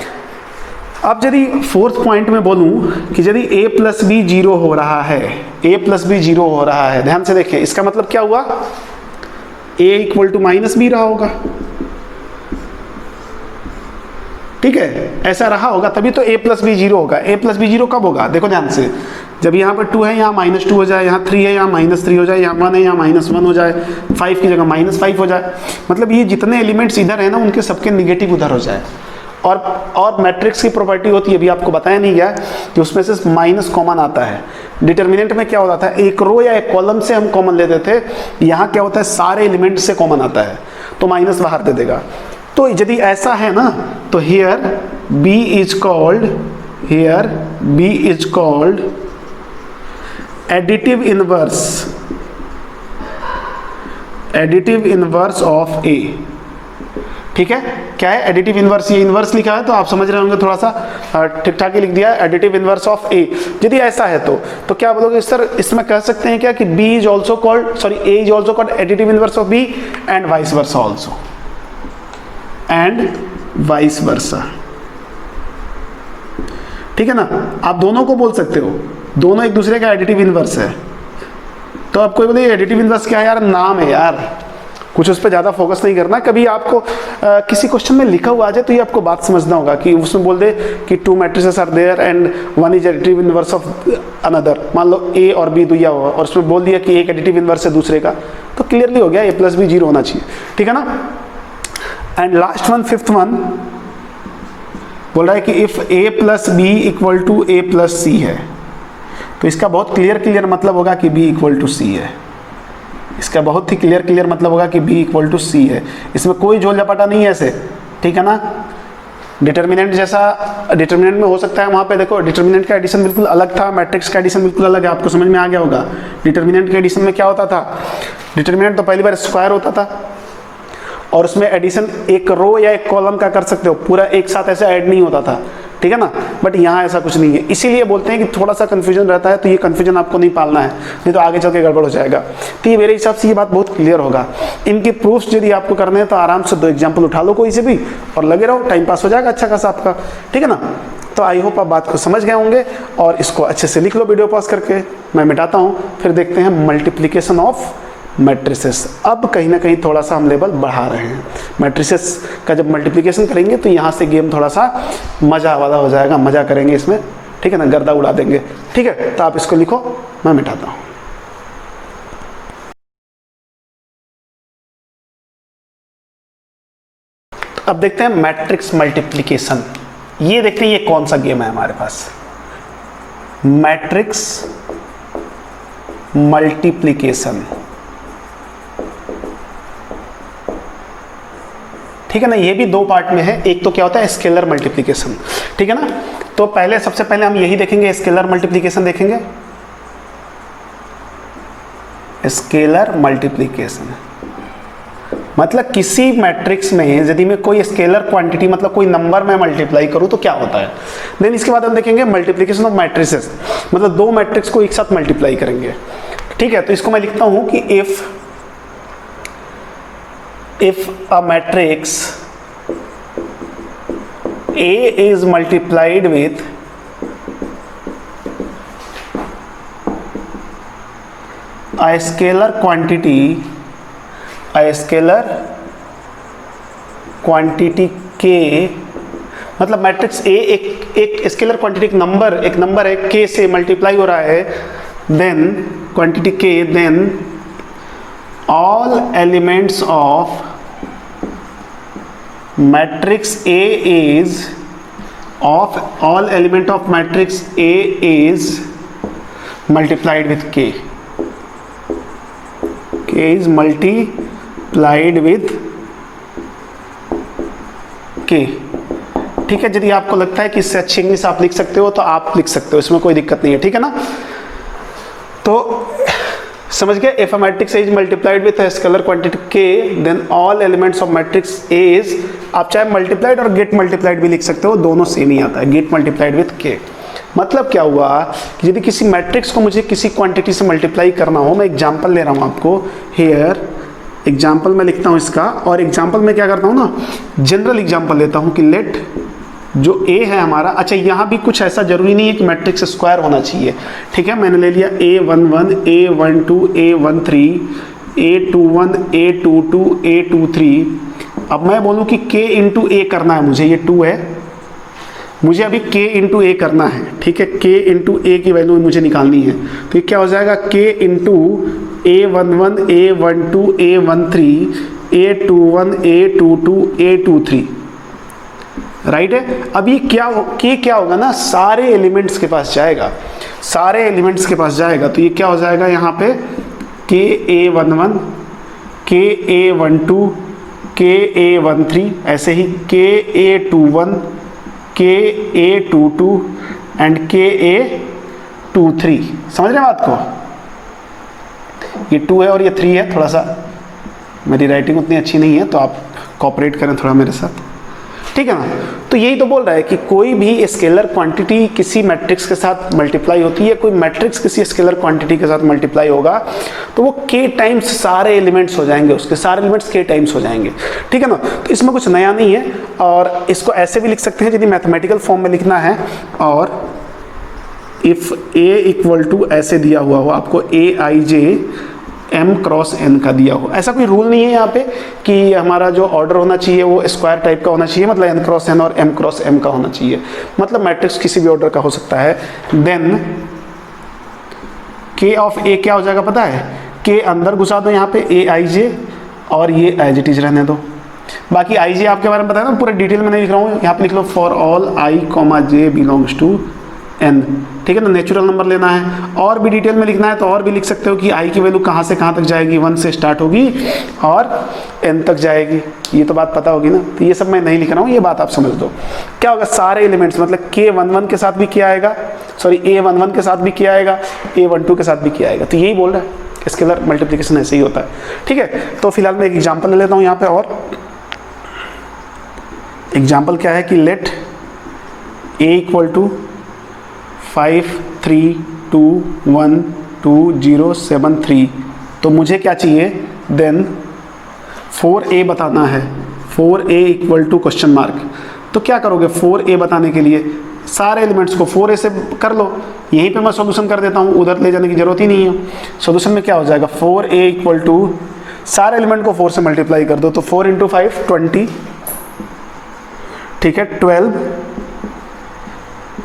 अब यदि फोर्थ पॉइंट में बोलूं कि यदि a + b 0 हो रहा है, a + b 0 हो रहा है, ध्यान से देखें, इसका मतलब क्या हुआ, a = -b रहा होगा, ठीक है, ऐसा रहा होगा तभी तो a + b 0 होगा। a + b 0 कब होगा, देखो ध्यान से, जब यहाँ पर 2 है यहाँ -2 हो जाए, यहाँ 3 है यहाँ -3 हो जाए, यहाँ 1 है यहाँ -1 हो जाए, 5 की जगह -5 हो जाए। मतलब ये जितने एलिमेंट्स इधर है ना उनके सबके निगेटिव उधर हो जाए। और मैट्रिक्स की प्रॉपर्टी होती है, अभी आपको बताया नहीं गया कि उसमें से माइनस कॉमन आता है। डिटर्मिनेंट में क्या होता था, एक रो या एक कॉलम से हम कॉमन लेते थे, यहाँ क्या होता है सारे एलिमेंट से कॉमन आता है, तो माइनस बाहर दे देगा। तो यदि ऐसा है ना तो here B is called additive inverse of A। ठीक है, क्या है एडिटिव इनवर्स, ये इनवर्स लिखा है तो आप समझ रहे होंगे, थोड़ा सा ठीक ठाक ही लिख दिया, एडिटिव इनवर्स ऑफ A। यदि ऐसा है तो क्या बोलोगे सर, इसमें कह सकते हैं क्या कि A is also called additive inverse of B and vice versa also, and vice versa. ठीक है ना, आप दोनों को बोल सकते हो, दोनों एक दूसरे का एडिटिव इनवर्स है। तो आप कोई बोले एडिटिव इनवर्स क्या है यार, नाम है यार, कुछ उस पर ज़्यादा फोकस नहीं करना। कभी आपको किसी क्वेश्चन में लिखा हुआ आ जाए तो ये आपको बात समझना होगा कि उसमें बोल दे कि 2 matrices are there and 1 is additive inverse of another, मान लो A और B दिया हुआ और उसमें बोल दिया कि एक एडिटिव इनवर्स है दूसरे का, तो क्लियरली हो गया A + B 0 होना चाहिए। ठीक है ना। And last one, 5th one बोल रहा है कि if A + B = A + C है, तो इसका बहुत क्लियर मतलब होगा कि B = C है। इसका बहुत ही क्लियर मतलब होगा कि B = C है। इसमें कोई झोल झपाटा नहीं है ऐसे। ठीक है ना। डिटर्मिनेंट जैसा डिटर्मिनेंट में हो सकता है, वहाँ पे देखो डिटर्मिनेंट का एडिशन बिल्कुल अलग था, मैट्रिक्स का एडिशन बिल्कुल अलग है, आपको समझ में आ गया होगा। डिटर्मिनेंट के एडिशन में क्या होता था, डिटर्मिनेंट तो पहली बार स्क्वायर होता था और उसमें एडिशन एक रो या एक कॉलम का कर सकते हो, पूरा एक साथ ऐसे ऐड नहीं होता था। ठीक है ना। बट यहाँ ऐसा कुछ नहीं है, इसीलिए बोलते हैं कि थोड़ा सा कन्फ्यूजन रहता है, तो ये कन्फ्यूजन आपको नहीं पालना है, नहीं तो आगे चल के गड़बड़ हो जाएगा। तो ये मेरे हिसाब से ये बात बहुत क्लियर होगा। इनके प्रूफ्स यदि आपको करने हैं तो आराम से 2 एग्जाम्पल उठा लो कोई से भी और लगे रहो, टाइम पास हो जाएगा अच्छा खासा आपका। ठीक है ना। तो आई होप आप बात को समझ गए होंगे और इसको अच्छे से लिख लो वीडियो पॉज करके। मैं मिटाता हूँ, फिर देखते हैं मल्टीप्लीकेशन ऑफ मैट्रिसेस। अब कहीं ना कहीं थोड़ा सा हम लेवल बढ़ा रहे हैं। मैट्रिसेस का जब मल्टीप्लिकेशन करेंगे तो यहाँ से गेम थोड़ा सा मज़ा वाला हो जाएगा, मज़ा करेंगे इसमें। ठीक है ना, गर्दा उड़ा देंगे। ठीक है, तो आप इसको लिखो, मैं मिटाता हूँ। अब देखते हैं मैट्रिक्स मल्टीप्लिकेशन। ये देखते हैं ये कौन सा गेम है हमारे पास, मैट्रिक्स मल्टीप्लिकेशन। ठीक है ना। ये भी 2 पार्ट में है। एक तो क्या होता है स्केलर मल्टीप्लिकेशन। ठीक है ना। तो सबसे पहले हम यही देखेंगे, स्केलर मल्टीप्लिकेशन देखेंगे। स्केलर मल्टीप्लिकेशन मतलब किसी मैट्रिक्स में यदि मैं कोई स्केलर क्वांटिटी मतलब कोई नंबर में मल्टीप्लाई करूं तो क्या होता है। देन इसके बाद हम देखेंगे मल्टीप्लिकेशन ऑफ मैट्रिसेस, मतलब 2 मैट्रिक्स को एक साथ मल्टीप्लाई करेंगे। ठीक है। तो इसको मैं लिखता हूं कि if a matrix A is multiplied with a scalar quantity K, मतलब मैट्रिक्स A एक स्केलर क्वांटिटी एक नंबर है K से मल्टीप्लाई हो रहा है, then quantity K, then all elements of matrix A is all element of matrix A is multiplied with K. K is multiplied with K. ठीक है। यदि आपको लगता है कि इससे अच्छी इंग्लिश आप लिख सकते हो तो आप लिख सकते हो, इसमें कोई दिक्कत नहीं है। ठीक है ना। तो समझ गए, if a matrix A is multiplied with a scalar quantity K, then all elements of matrix A is, आप चाहे multiplied और get multiplied भी लिख सकते हो, दोनों सेम ही आता है, get multiplied with K। मतलब क्या हुआ कि यदि किसी मैट्रिक्स को मुझे किसी क्वांटिटी से मल्टीप्लाई करना हो, मैं एग्जांपल ले रहा हूँ आपको, हेयर एग्जांपल मैं लिखता हूँ इसका, और एग्जांपल में क्या करता हूँ ना, जनरल एग्जांपल लेता हूँ कि लेट जो A है हमारा, अच्छा यहाँ भी कुछ ऐसा जरूरी नहीं है कि मैट्रिक्स स्क्वायर होना चाहिए। ठीक है। मैंने ले लिया A11, A12, A13, A21, A22, A23। अब मैं बोलूँ कि K × A करना है मुझे, ये 2 है, मुझे अभी k इंटू ए करना है, ठीक है, k इंटू ए की वैल्यू मुझे निकालनी है। तो ये क्या हो जाएगा, k into A11 A12 A13 A21 A22 A23, right है। अब ये क्या होगा ना, सारे एलिमेंट्स के पास जाएगा, सारे एलिमेंट्स के पास जाएगा। तो ये क्या हो जाएगा यहाँ पे, k A11 k A12 k A13, ऐसे ही k A21 k A22 and k A23। समझ रहे हैं बात को, ये 2 है और ये 3 है। थोड़ा सा मेरी राइटिंग उतनी अच्छी नहीं है तो आप कोऑपरेट करें थोड़ा मेरे साथ, ठीक है ना। तो यही तो बोल रहा है कि कोई भी स्केलर क्वांटिटी किसी मैट्रिक्स के साथ मल्टीप्लाई होती है, कोई मैट्रिक्स किसी स्केलर क्वांटिटी के साथ मल्टीप्लाई होगा तो वो k टाइम्स सारे एलिमेंट्स हो जाएंगे, उसके सारे एलिमेंट्स k टाइम्स हो जाएंगे, ठीक है ना। तो इसमें कुछ नया नहीं है, और इसको ऐसे भी लिख सकते हैं यदि मैथमेटिकल फॉर्म में लिखना है। और इफ a इक्वल टू ऐसे दिया हुआ हो आपको, aij m क्रॉस n का दिया हो, ऐसा कोई रूल नहीं है यहाँ पे कि हमारा जो ऑर्डर होना चाहिए वो स्क्वायर टाइप का होना चाहिए, मतलब n क्रॉस n और m क्रॉस m का होना चाहिए, मतलब मैट्रिक्स किसी भी ऑर्डर का हो सकता है। देन k ऑफ a क्या हो जाएगा पता है, k अंदर घुसा दो यहाँ पे aij और ये एज इट इज रहने दो। बाकी आई आपके बारे में बताया ना, पूरा डिटेल में नहीं लिख रहा हूँ, यहाँ पे लिख लो for all i, j belongs to n, ठीक है ना, नेचुरल नंबर लेना है। और भी डिटेल में लिखना है तो और भी लिख सकते हो कि i की वैल्यू कहाँ से कहाँ तक जाएगी, 1 से स्टार्ट होगी और n तक जाएगी, ये तो बात पता होगी ना। तो ये सब मैं नहीं लिख रहा हूँ, ये बात आप समझ दो। क्या होगा, सारे एलिमेंट्स मतलब k11 के साथ भी क्या आएगा, सॉरी a11 के साथ भी क्या आएगा, a12 के साथ भी क्या आएगा। तो यही बोल रहा है, स्केलर मल्टीप्लिकेशन ऐसे ही होता है, ठीक है। तो फिलहाल मैं एक एग्जाम्पल ले लेता हूँ यहाँ पे, और एग्जाम्पल क्या है कि लेट a इक्वल टू 5 3 2 1 2 0 7 3, तो मुझे क्या चाहिए, देन 4a बताना है, 4a equal to question mark. तो क्या करोगे, 4a बताने के लिए सारे एलिमेंट्स को 4a से कर लो, यहीं पे मैं सॉल्यूशन कर देता हूँ, उधर ले जाने की जरूरत ही नहीं है। सॉल्यूशन में क्या हो जाएगा, 4a इक्वल टू सारे एलिमेंट को 4 से मल्टीप्लाई कर दो, तो 4 इंटू 5 20, ठीक है, 12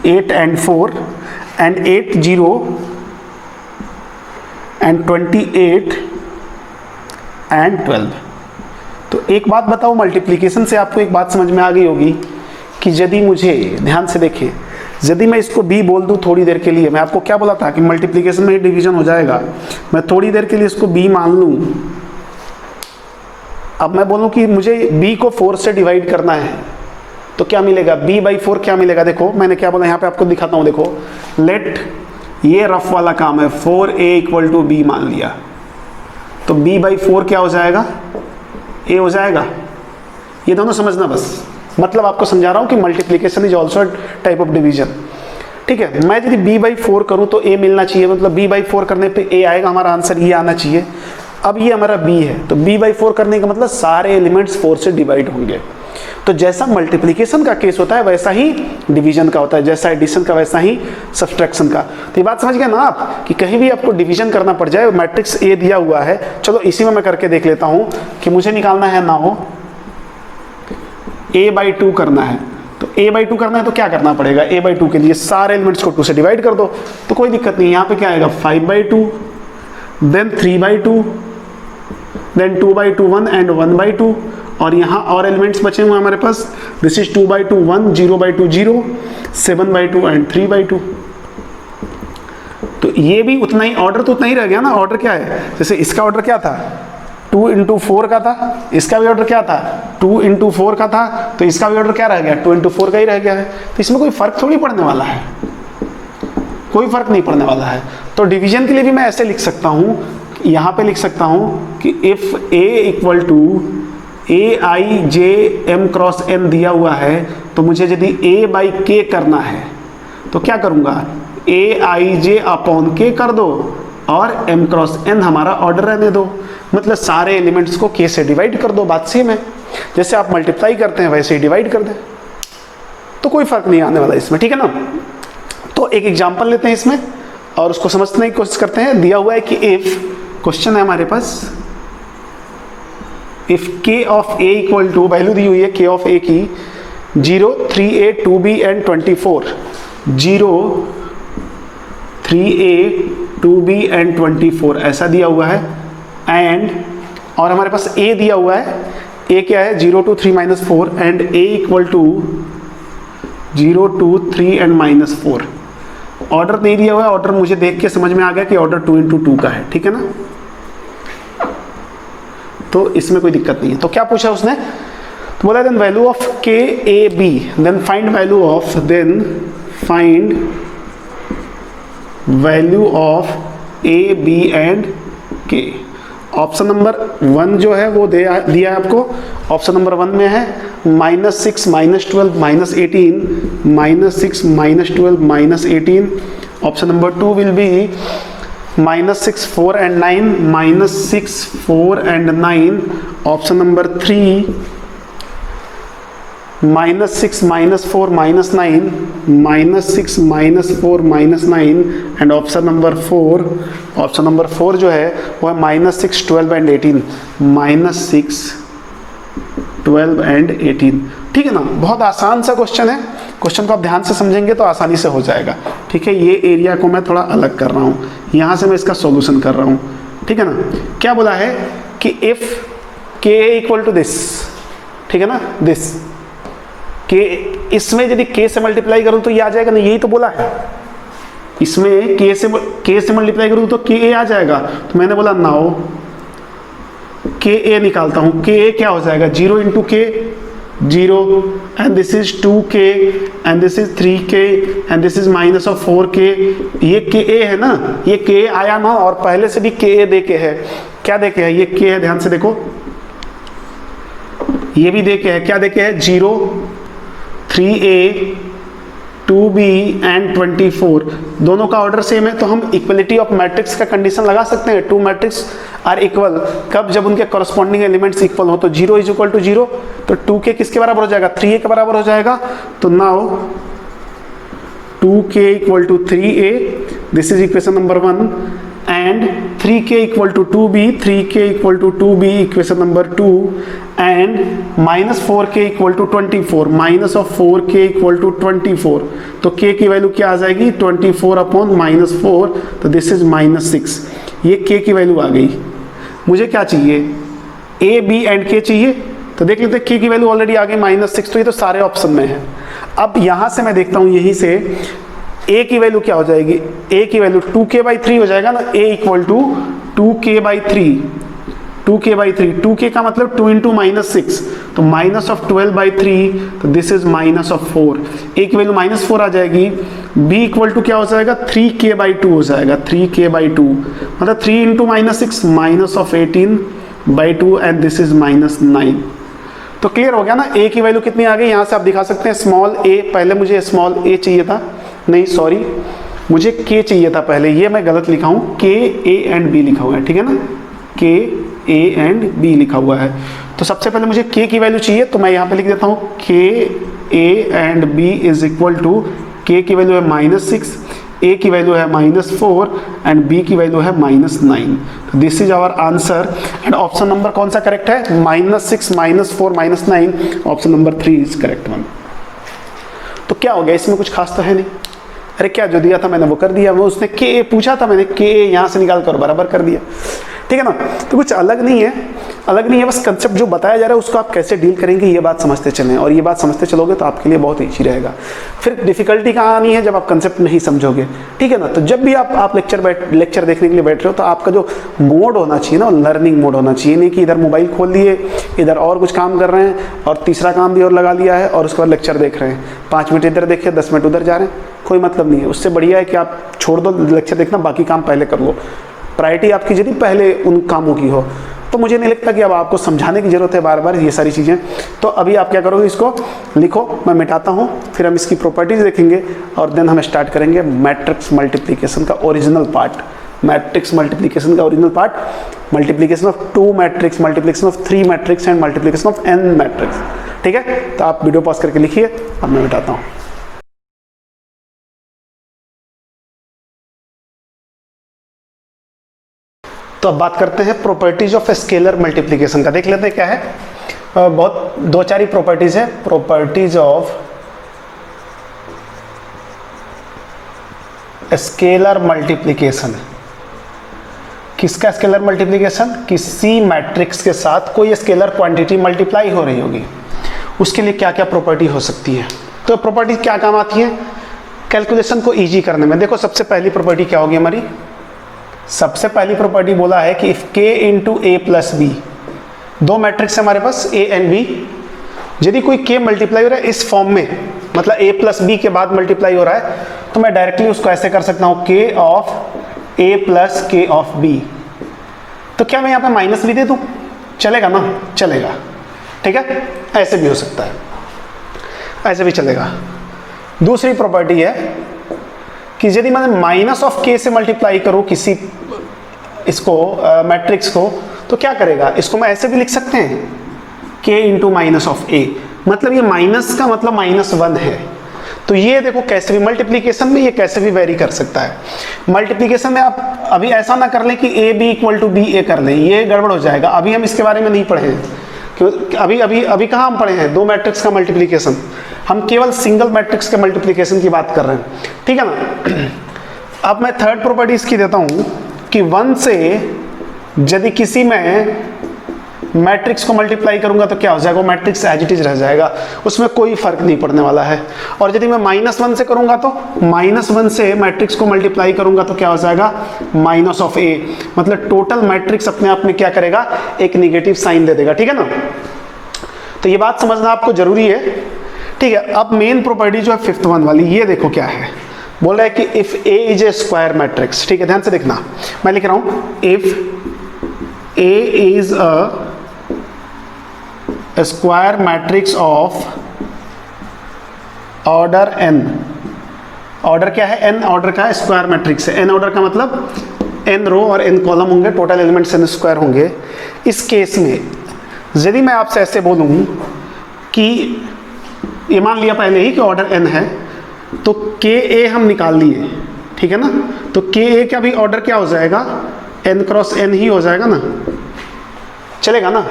8 and 4 and 8 0 and 28 and 12। तो एक बात बताओ, मल्टीप्लिकेशन से आपको एक बात समझ में आ गई होगी कि यदि मुझे, ध्यान से देखें, यदि मैं इसको b बोल दूं थोड़ी देर के लिए, मैं आपको क्या बोला था कि मल्टीप्लिकेशन में डिवीजन हो जाएगा, मैं थोड़ी देर के लिए इसको b मान लूं। अब मैं बोलूं कि मुझे b को 4 से डिवाइड करना है, तो क्या मिलेगा, b/4 क्या मिलेगा। देखो मैंने क्या बोला यहाँ पे, आपको दिखाता हूँ, देखो लेट, ये रफ वाला काम है, 4a इक्वल टू b मान लिया, तो b/4 क्या हो जाएगा, a हो जाएगा। ये दोनों समझना बस, मतलब आपको समझा रहा हूँ कि multiplication is also type of division, ठीक है। मैं यदि b/4 करूँ तो a मिलना चाहिए, मतलब b/4 करने पे a आएगा, हमारा आंसर ये आना चाहिए। अब ये हमारा b है, तो b/4 करने का मतलब सारे एलिमेंट्स 4 से डिवाइड होंगे। तो जैसा मल्टीप्लिकेशन का केस होता है वैसा ही डिवीजन का होता है, जैसा एडिशन का वैसा ही सब्सट्रैक्शन का। तो ये बात समझ गए ना आप, कि कहीं भी आपको डिवीजन करना पड़ जाए, मैट्रिक्स ए दिया हुआ है, चलो इसी में मैं करके देख लेता हूँ कि मुझे निकालना है ना हो a/2 करना है। तो a/2 करना है तो क्या करना पड़ेगा, a/2 के लिए सारे एलिमेंट्स को 2 से डिवाइड कर दो, तो कोई दिक्कत नहीं। यहाँ पे क्या आएगा, 5/2, देन 3/2, देन 2/2 1 एंड 1/2, और यहाँ और एलिमेंट्स बचे हुए हमारे पास, दिस इज 2/2 1, 0/2 0, 7/2 एंड 3/2। तो ये भी उतना ही, ऑर्डर तो उतना ही रह गया ना। ऑर्डर क्या है, जैसे इसका ऑर्डर क्या था, 2 इंटू 4 का था, इसका भी ऑर्डर क्या था, 2 इंटू 4 का था, तो इसका भी ऑर्डर क्या रह गया, 2 इंटू 4 का ही रह गया है। तो इसमें कोई फर्क थोड़ी पड़ने वाला है, कोई फर्क नहीं पड़ने वाला है। तो डिवीजन के लिए भी मैं ऐसे लिख सकता हूँ, यहाँ पे लिख सकता हूँ कि if a equal to aij m cross n दिया हुआ है, तो मुझे यदि a/k करना है तो क्या करूँगा, aij अपॉन k कर दो और m क्रॉस n हमारा ऑर्डर रहने दो, मतलब सारे एलिमेंट्स को k से डिवाइड कर दो। बात सेम है, जैसे आप मल्टीप्लाई करते हैं वैसे ही डिवाइड कर दें, तो कोई फर्क नहीं आने वाला इसमें, ठीक है ना। तो एक एग्जांपल लेते हैं इसमें और उसको समझने की कोशिश करते हैं। दिया हुआ है कि इफ, क्वेश्चन है हमारे पास, if k of a equal to, value दी हुई है k ऑफ a की, 0 3a 2b and 24, 0 3a 2b and 24 ऐसा दिया हुआ है। एंड और हमारे पास a दिया हुआ है, a क्या है 0 2 3 -4 and a equal to 0 2 3 and -4। Order नहीं दिया हुआ है, ऑर्डर मुझे देख के समझ में आ गया कि ऑर्डर 2 × 2 का है, ठीक है ना। तो इसमें कोई दिक्कत नहीं है। तो क्या पूछा उसने, तो बोला then value of K A B, then find value of, then find value of A B and K. Option number 1 जो है वो दिया है आपको। ऑप्शन नंबर 1 में है -6 -12 -18, -6 -12 -18। Option number 2 will be -6 4 and 9, -6 4 and 9। Option number 3 -6 -4 -9, -6 -4 -9। And option number 4 जो है वो है -6 12 and 18, -6 12 and 18। ठीक है ना, बहुत आसान सा क्वेश्चन है। क्वेश्चन को आप ध्यान से समझेंगे तो आसानी से हो जाएगा। ठीक है, ये एरिया को मैं थोड़ा अलग कर रहा हूँ, यहाँ से मैं इसका सॉल्यूशन कर रहा हूँ। ठीक है ना, क्या बोला है कि इफ के इक्वल टू दिस, ठीक है ना, दिस के, इसमें यदि के से मल्टीप्लाई करूँ तो ये आ जाएगा ना, यही तो बोला है। इसमें के से मल्टीप्लाई करूँ तो के ए आ जाएगा। तो मैंने बोला नाउ के ए निकालता हूँ। के ए क्या हो जाएगा 0 × के 0 and this is 2k and this is 3k and this is -4k। ये के ए है ना, ये के ए आया ना, और पहले से भी के ए दे के है। क्या दे के है, ये के है, ध्यान से देखो, ये भी दे के है। क्या दे के है 0 3a 2b एंड 24। दोनों का ऑर्डर सेम है तो हम इक्वलिटी ऑफ मैट्रिक्स का कंडीशन लगा सकते हैं। 2 मैट्रिक्स आर इक्वल कब, जब उनके कॉरस्पॉन्डिंग एलिमेंट्स इक्वल हो। तो 0 = 0, तो 2k किसके बराबर हो जाएगा 3a के बराबर हो जाएगा। तो now 2k = 3a, this is equation number 1। And 3k = 2b, 3k = 2b equation number 2। And -4k = 24, -4k = 24। तो k की वैल्यू क्या आ जाएगी 24/-4, तो दिस इज -6। ये k की वैल्यू आ गई। मुझे क्या चाहिए, a b एंड k चाहिए। तो देख लेते हैं, k की वैल्यू ऑलरेडी आ गई -6, तो ये तो सारे ऑप्शन में है। अब यहां से मैं देखता हूं, यहीं से a की वैल्यू क्या हो जाएगी, a की वैल्यू 2k/3 हो जाएगा ना। a = 2k/3, 2k/3, 2k का मतलब 2 × -6, तो -12/3, तो दिस इज -4। a की वैल्यू -4 आ जाएगी। b = क्या हो जाएगा 3k/2 हो जाएगा, 3k/2 मतलब 3 × -6 -18/2 एंड दिस इज -9। तो क्लियर हो गया ना। a की वैल्यू कितनी आ गई, यहां से आप दिखा सकते हैं स्मॉल a, पहले मुझे स्मॉल a चाहिए था, नहीं सॉरी मुझे k चाहिए था पहले, ये मैं गलत लिखा हूँ, k a एंड b लिखा हुआ है, ठीक है ना, k a एंड b लिखा हुआ है। तो सबसे पहले मुझे k की वैल्यू चाहिए, तो मैं यहाँ पे लिख देता हूँ k a and b is equal to, k की वैल्यू है -6, a की वैल्यू है -4 एंड b की वैल्यू है -9। तो this is our answer. And option number कौन सा करेक्ट है, -6 -4 -9, option number 3 is correct one. तो क्या हो गया, इसमें कुछ खास तो है नहीं। अरे क्या जो दिया था मैंने वो कर दिया, वो उसने के ए पूछा था, मैंने के ए यहाँ से निकाल कर बराबर कर दिया, ठीक है ना। तो कुछ अलग नहीं है, बस कंसेप्ट जो बताया जा रहा है उसको आप कैसे डील करेंगे ये बात समझते चलें, और ये बात समझते चलोगे तो आपके लिए बहुत ईजी रहेगा। फिर डिफिकल्टी कहाँ आनी है, जब आप कंसेप्ट नहीं समझोगे, ठीक है ना। तो जब भी आप लेक्चर देखने के लिए बैठ रहे हो तो आपका जो मोड होना चाहिए ना, लर्निंग मोड होना चाहिए, नहीं कि इधर मोबाइल खोल लिए, इधर और कुछ काम कर रहे हैं और तीसरा काम भी और लगा लिया है और उसके बाद लेक्चर देख रहे हैं, 5 मिनट इधर देखे 10 मिनट उधर जा रहे हैं, कोई मतलब नहीं है। उससे बढ़िया है कि आप छोड़ दो लेक्चर देखना, बाकी काम पहले कर लो। प्रायोरिटी आपकी यदि पहले उन कामों की हो, तो मुझे नहीं लगता कि अब आपको समझाने की जरूरत है बार बार ये सारी चीज़ें। तो अभी आप क्या करोगे, इसको लिखो, मैं मिटाता हूँ, फिर हम इसकी प्रॉपर्टीज देखेंगे और देन हम स्टार्ट करेंगे मैट्रिक्स मल्टीप्लिकेशन का ओरिजिनल पार्ट। मैट्रिक्स मल्टीप्लिकेशन का original part, multiplication of 2 matrix, multiplication of 3 matrix and multiplication of n matrix, ठीक है। तो आप वीडियो पॉज करके लिखिए, अब मैं मिटाता हूँ। तो अब बात करते हैं प्रॉपर्टीज ऑफ स्केलर मल्टीप्लिकेशन का। देख लेते हैं क्या है बहुत दो चार ही प्रॉपर्टीज है, प्रॉपर्टीज ऑफ स्केलर मल्टीप्लिकेशन। किसका स्केलर मल्टीप्लिकेशन? किसी मैट्रिक्स के साथ कोई स्केलर क्वांटिटी मल्टीप्लाई हो रही होगी, उसके लिए क्या क्या प्रॉपर्टी हो सकती है। तो प्रॉपर्टी क्या काम आती है कैलकुलेशन को इजी करने में। देखो सबसे पहली प्रॉपर्टी क्या होगी हमारी, सबसे पहली प्रॉपर्टी बोला है कि if k into A plus B, दो मैट्रिक्स है हमारे पास a एंड b, यदि कोई k मल्टीप्लाई हो रहा है इस फॉर्म में, मतलब a प्लस बी के बाद मल्टीप्लाई हो रहा है, तो मैं डायरेक्टली उसको ऐसे कर सकता हूं k of a plus k of b। तो क्या मैं यहाँ पे माइनस भी दे दूं, चलेगा ना? चलेगा, ठीक है, ऐसे भी हो सकता है, ऐसे भी चलेगा। दूसरी प्रॉपर्टी है कि यदि मैं माइनस ऑफ k से मल्टीप्लाई करूं किसी इसको मैट्रिक्स को, तो क्या करेगा, इसको मैं ऐसे भी लिख सकते हैं k into minus of a, मतलब ये माइनस का मतलब -1 है। तो ये देखो कैसे भी मल्टीप्लीकेशन में ये कैसे भी वेरी कर सकता है। मल्टीप्लीकेशन में आप अभी ऐसा ना कर लें कि a b equal to b a कर लें, ये गड़बड़ हो जाएगा। अभी हम इसके बारे में नहीं पढ़े हैं, क्यों? अभी कहाँ हम पढ़े हैं दो मैट्रिक्स का मल्टीप्लीकेशन, हम केवल सिंगल मैट्रिक्स के मल्टीप्लीकेशन की बात कर रहे हैं, ठीक है ना। अब मैं थर्ड प्रॉपर्टी इसकी देता हूँ कि 1 से यदि किसी में मैट्रिक्स को मल्टीप्लाई करूंगा तो क्या हो जाएगा, वो मैट्रिक्स एज इट इज रह जाएगा, उसमें कोई फर्क नहीं पड़ने वाला है। और यदि मैं -1 से करूंगा तो -1 से मैट्रिक्स को मल्टीप्लाई करूंगा तो क्या हो जाएगा, माइनस ऑफ a, मतलब टोटल मैट्रिक्स अपने आप में क्या करेगा, एक निगेटिव साइन दे देगा, ठीक है ना। तो ये बात समझना आपको जरूरी है, ठीक है। अब मेन प्रॉपर्टी जो है 5th वन वाली, ये देखो क्या है, बोल रहा है कि if a is a square matrix, ठीक है, ध्यान से देखना, मैं लिख रहा हूं if a is a square matrix of order n, order क्या है, n ऑर्डर का स्क्वायर मैट्रिक्स है। n ऑर्डर का मतलब n रो और n कॉलम होंगे, टोटल एलिमेंट्स n स्क्वायर होंगे। इस केस में यदि मैं आपसे ऐसे बोलूं कि ये मान लिया पहले ही कि ऑर्डर n है, तो के ए हम निकाल लिए, ठीक है ना, तो के ए का भी ऑर्डर क्या हो जाएगा, n क्रॉस n ही हो जाएगा ना, चलेगा ना।